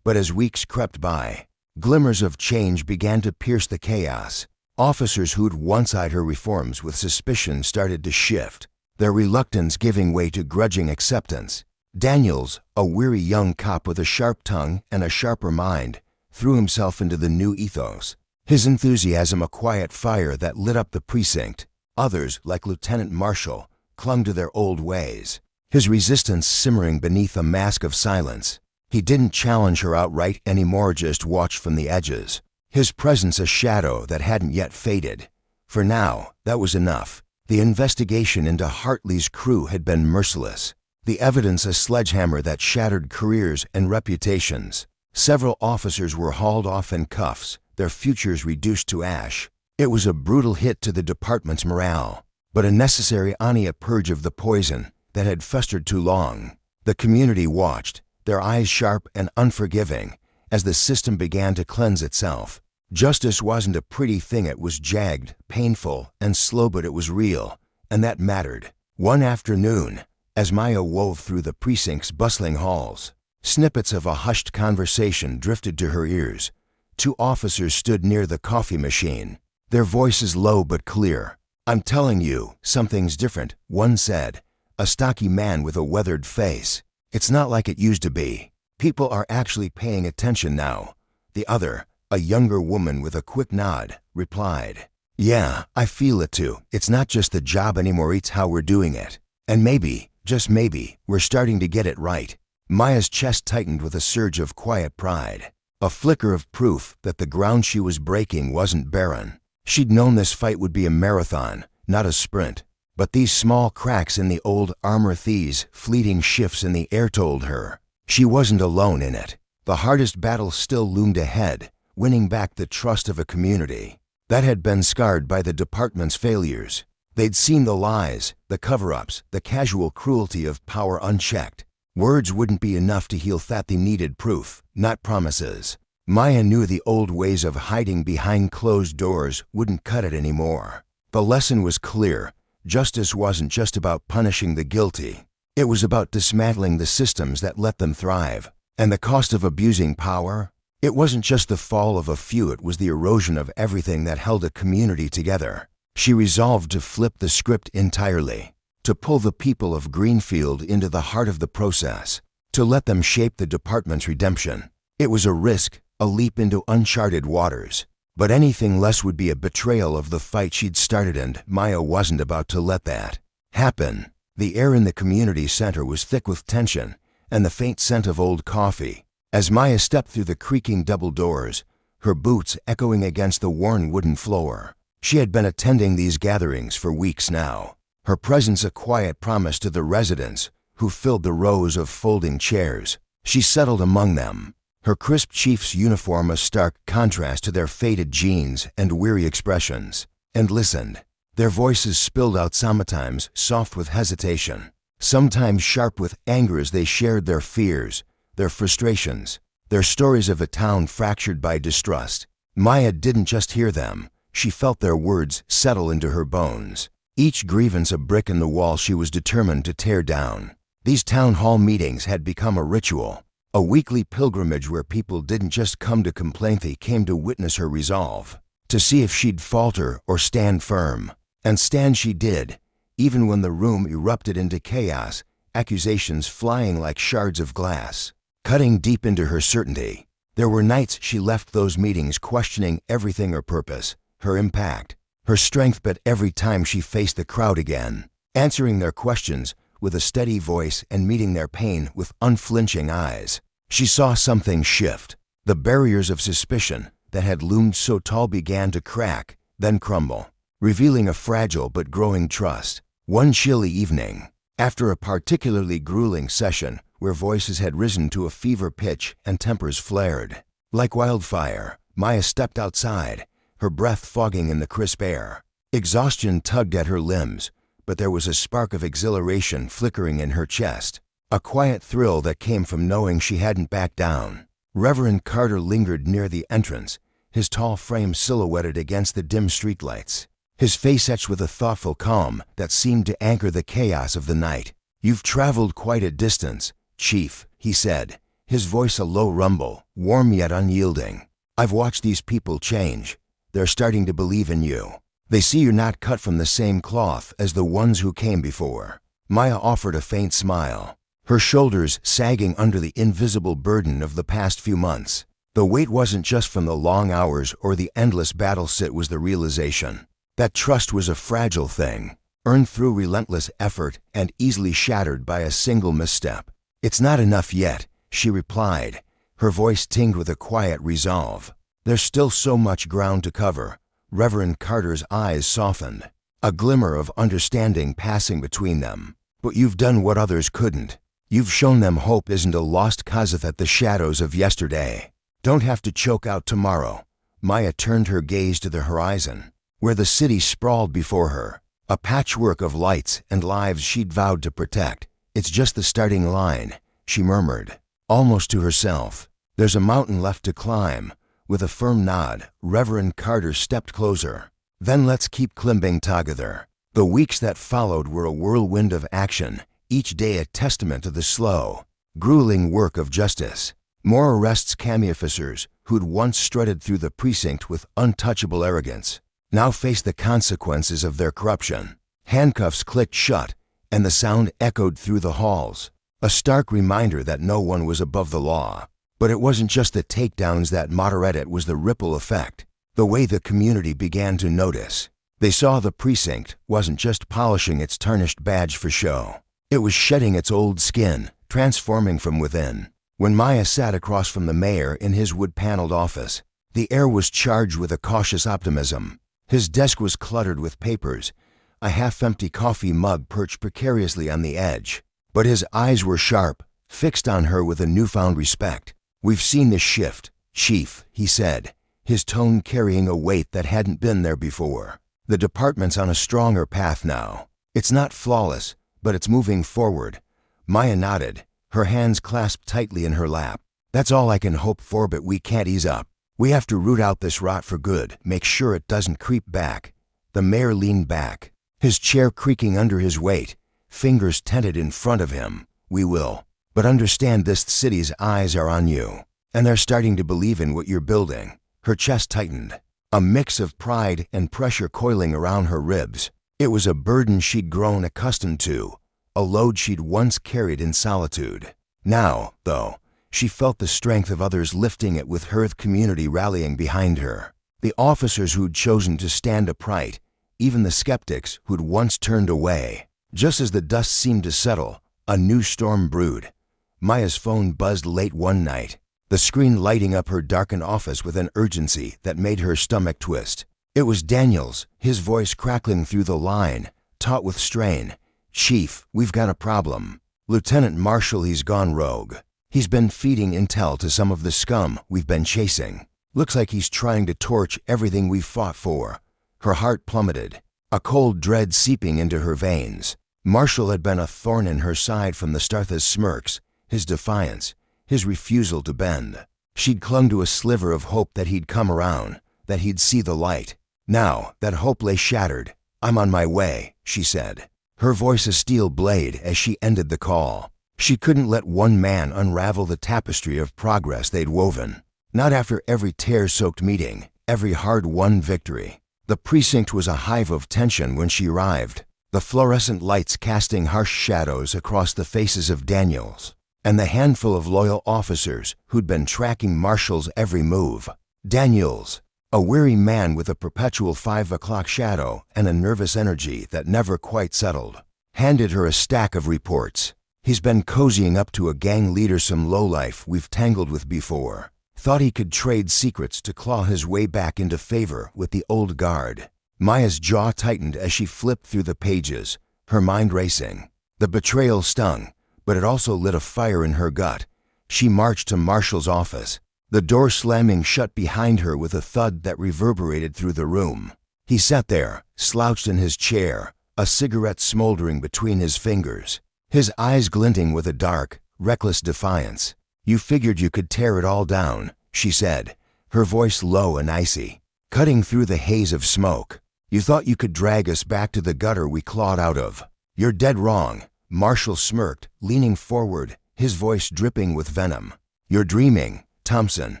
But as weeks crept by, glimmers of change began to pierce the chaos. Officers who'd once eyed her reforms with suspicion started to shift, their reluctance giving way to grudging acceptance. Daniels, a weary young cop with a sharp tongue and a sharper mind, threw himself into the new ethos, his enthusiasm a quiet fire that lit up the precinct. Others, like Lieutenant Marshall, clung to their old ways, his resistance simmering beneath a mask of silence. He didn't challenge her outright anymore, just watched from the edges, his presence a shadow that hadn't yet faded. For now, that was enough. The investigation into Hartley's crew had been merciless, the evidence a sledgehammer that shattered careers and reputations. Several officers were hauled off in cuffs, their futures reduced to ash. It was a brutal hit to the department's morale, but a necessary purge of the poison that had festered too long. The community watched, their eyes sharp and unforgiving, as the system began to cleanse itself. Justice wasn't a pretty thing. It was jagged, painful, and slow, but it was real, and that mattered. One afternoon, as Maya wove through the precinct's bustling halls, snippets of a hushed conversation drifted to her ears. Two officers stood near the coffee machine, their voices low but clear. "I'm telling you, something's different," one said, a stocky man with a weathered face. "It's not like it used to be. People are actually paying attention now." The other, a younger woman with a quick nod, replied, "Yeah, I feel it too. It's not just the job anymore, it's how we're doing it. And maybe, just maybe, we're starting to get it right." Maya's chest tightened with a surge of quiet pride, a flicker of proof that the ground she was breaking wasn't barren. She'd known this fight would be a marathon, not a sprint. But these small cracks in the old armor, these fleeting shifts in the air told her she wasn't alone in it. The hardest battle still loomed ahead, winning back the trust of a community that had been scarred by the department's failures. They'd seen the lies, the cover-ups, the casual cruelty of power unchecked. Words wouldn't be enough to heal that. They needed proof, not promises. Maya knew the old ways of hiding behind closed doors wouldn't cut it anymore. The lesson was clear. Justice wasn't just about punishing the guilty. It was about dismantling the systems that let them thrive. And the cost of abusing power? It wasn't just the fall of a few, it was the erosion of everything that held a community together. She resolved to flip the script entirely, to pull the people of Greenfield into the heart of the process, to let them shape the department's redemption. It was a risk, a leap into uncharted waters. But anything less would be a betrayal of the fight she'd started, and Maya wasn't about to let that happen. The air in the community center was thick with tension and the faint scent of old coffee. As Maya stepped through the creaking double doors, her boots echoing against the worn wooden floor. She had been attending these gatherings for weeks now, her presence a quiet promise to the residents who filled the rows of folding chairs. She settled among them, her crisp chief's uniform a stark contrast to their faded jeans and weary expressions, and listened. Their voices spilled out, sometimes soft with hesitation, sometimes sharp with anger, as they shared their fears, their frustrations, their stories of a town fractured by distrust. Maya didn't just hear them, she felt their words settle into her bones, each grievance a brick in the wall she was determined to tear down. These town hall meetings had become a ritual, a weekly pilgrimage where people didn't just come to complain, they came to witness her resolve, to see if she'd falter or stand firm. And stand she did, even when the room erupted into chaos, accusations flying like shards of glass, cutting deep into her certainty. There were nights she left those meetings questioning everything: her purpose, her impact, her strength. But every time she faced the crowd again, answering their questions with a steady voice and meeting their pain with unflinching eyes, she saw something shift. The barriers of suspicion that had loomed so tall began to crack, then crumble, revealing a fragile but growing trust. One chilly evening, after a particularly grueling session where voices had risen to a fever pitch and tempers flared like wildfire, Maya stepped outside, her breath fogging in the crisp air. Exhaustion tugged at her limbs, but there was a spark of exhilaration flickering in her chest, a quiet thrill that came from knowing she hadn't backed down. Reverend Carter lingered near the entrance, his tall frame silhouetted against the dim streetlights, his face etched with a thoughtful calm that seemed to anchor the chaos of the night. "You've traveled quite a distance, Chief," he said, his voice a low rumble, warm yet unyielding. "I've watched these people change. They're starting to believe in you. They see you're not cut from the same cloth as the ones who came before." Maya offered a faint smile, her shoulders sagging under the invisible burden of the past few months. The weight wasn't just from the long hours or the endless battles, it was the realization that trust was a fragile thing, earned through relentless effort and easily shattered by a single misstep. "It's not enough yet," she replied, her voice tinged with a quiet resolve. "There's still so much ground to cover." Reverend Carter's eyes softened, a glimmer of understanding passing between them. "But you've done what others couldn't. You've shown them hope isn't a lost cause, that the shadows of yesterday don't have to choke out tomorrow." Maya turned her gaze to the horizon, where the city sprawled before her, a patchwork of lights and lives she'd vowed to protect. "It's just the starting line," she murmured, almost to herself. "There's a mountain left to climb." With a firm nod, Reverend Carter stepped closer. "Then let's keep climbing together." The weeks that followed were a whirlwind of action, each day a testament to the slow, grueling work of justice. More arrests, officers who'd once strutted through the precinct with untouchable arrogance now faced the consequences of their corruption. Handcuffs clicked shut, and the sound echoed through the halls, a stark reminder that no one was above the law. But it wasn't just the takedowns that mattered, it was the ripple effect, the way the community began to notice. They saw the precinct wasn't just polishing its tarnished badge for show. It was shedding its old skin, transforming from within. When Maya sat across from the mayor in his wood-paneled office, the air was charged with a cautious optimism. His desk was cluttered with papers, a half-empty coffee mug perched precariously on the edge. But his eyes were sharp, fixed on her with a newfound respect. "We've seen this shift, Chief," he said, his tone carrying a weight that hadn't been there before. "The department's on a stronger path now. It's not flawless, but it's moving forward." Maya nodded, her hands clasped tightly in her lap. "That's all I can hope for, but we can't ease up. We have to root out this rot for good, make sure it doesn't creep back." The mayor leaned back, his chair creaking under his weight, fingers tented in front of him. "We will. But understand this city's eyes are on you, and they're starting to believe in what you're building." Her chest tightened, a mix of pride and pressure coiling around her ribs. It was a burden she'd grown accustomed to, a load she'd once carried in solitude. Now, though, she felt the strength of others lifting it, with her community rallying behind her. The officers who'd chosen to stand upright, even the skeptics who'd once turned away. Just as the dust seemed to settle, a new storm brewed. Maya's phone buzzed late one night, the screen lighting up her darkened office with an urgency that made her stomach twist. It was Daniels, his voice crackling through the line, taut with strain. "Chief, we've got a problem. Lieutenant Marshall, he's gone rogue. He's been feeding intel to some of the scum we've been chasing. Looks like he's trying to torch everything we've fought for." Her heart plummeted, a cold dread seeping into her veins. Marshall had been a thorn in her side from the start. His smirks, his defiance, his refusal to bend. She'd clung to a sliver of hope that he'd come around, that he'd see the light. Now that hope lay shattered. "I'm on my way," she said, her voice a steel blade as she ended the call. She couldn't let one man unravel the tapestry of progress they'd woven. Not after every tear-soaked meeting, every hard-won victory. The precinct was a hive of tension when she arrived, the fluorescent lights casting harsh shadows across the faces of Daniels and the handful of loyal officers who'd been tracking Marshall's every move. Daniels, a weary man with a perpetual 5 o'clock shadow and a nervous energy that never quite settled, handed her a stack of reports. "He's been cozying up to a gang leader, some lowlife we've tangled with before. Thought he could trade secrets to claw his way back into favor with the old guard." Maya's jaw tightened as she flipped through the pages, her mind racing. The betrayal stung, but it also lit a fire in her gut. She marched to Marshall's office, the door slamming shut behind her with a thud that reverberated through the room. He sat there, slouched in his chair, a cigarette smoldering between his fingers, his eyes glinting with a dark, reckless defiance. "You figured you could tear it all down," she said, her voice low and icy, cutting through the haze of smoke. "You thought you could drag us back to the gutter we clawed out of. You're dead wrong." Marshall smirked, leaning forward, his voice dripping with venom. "You're dreaming, Thompson.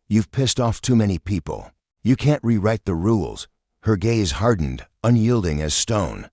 You've pissed off too many people. You can't rewrite the rules." Her gaze hardened, unyielding as stone.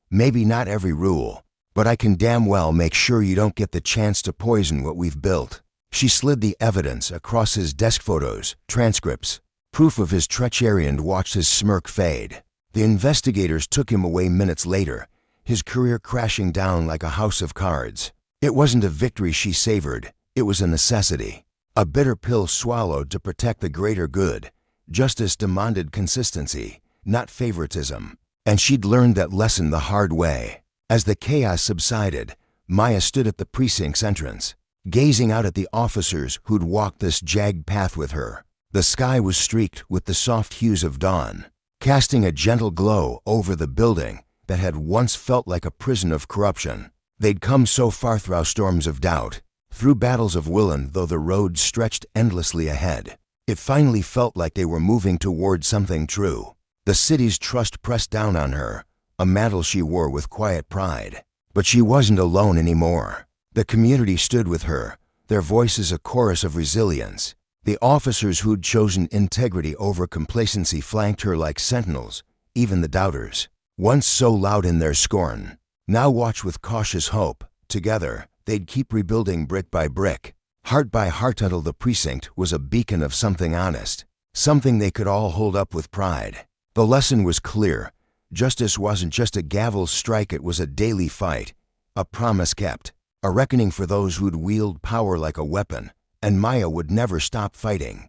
"Maybe not every rule, but I can damn well make sure you don't get the chance to poison what we've built." She slid the evidence across his desk: photos, transcripts, proof of his treachery, and watched his smirk fade. The investigators took him away minutes later, his career crashing down like a house of cards. It wasn't a victory she savored, it was a necessity. A bitter pill swallowed to protect the greater good. Justice demanded consistency, not favoritism. And she'd learned that lesson the hard way. As the chaos subsided, Maya stood at the precinct's entrance, gazing out at the officers who'd walked this jagged path with her. The sky was streaked with the soft hues of dawn, casting a gentle glow over the building that had once felt like a prison of corruption. They'd come so far through storms of doubt, through battles of will, and though the road stretched endlessly ahead, it finally felt like they were moving toward something true. The city's trust pressed down on her, a mantle she wore with quiet pride. But she wasn't alone anymore. The community stood with her, their voices a chorus of resilience. The officers who'd chosen integrity over complacency flanked her like sentinels, even the doubters, once so loud in their scorn, now watched with cautious hope. Together, they'd keep rebuilding brick by brick, heart by heart, until the precinct was a beacon of something honest, something they could all hold up with pride. The lesson was clear. Justice wasn't just a gavel strike, it was a daily fight, a promise kept, a reckoning for those who'd wield power like a weapon, and Maya would never stop fighting.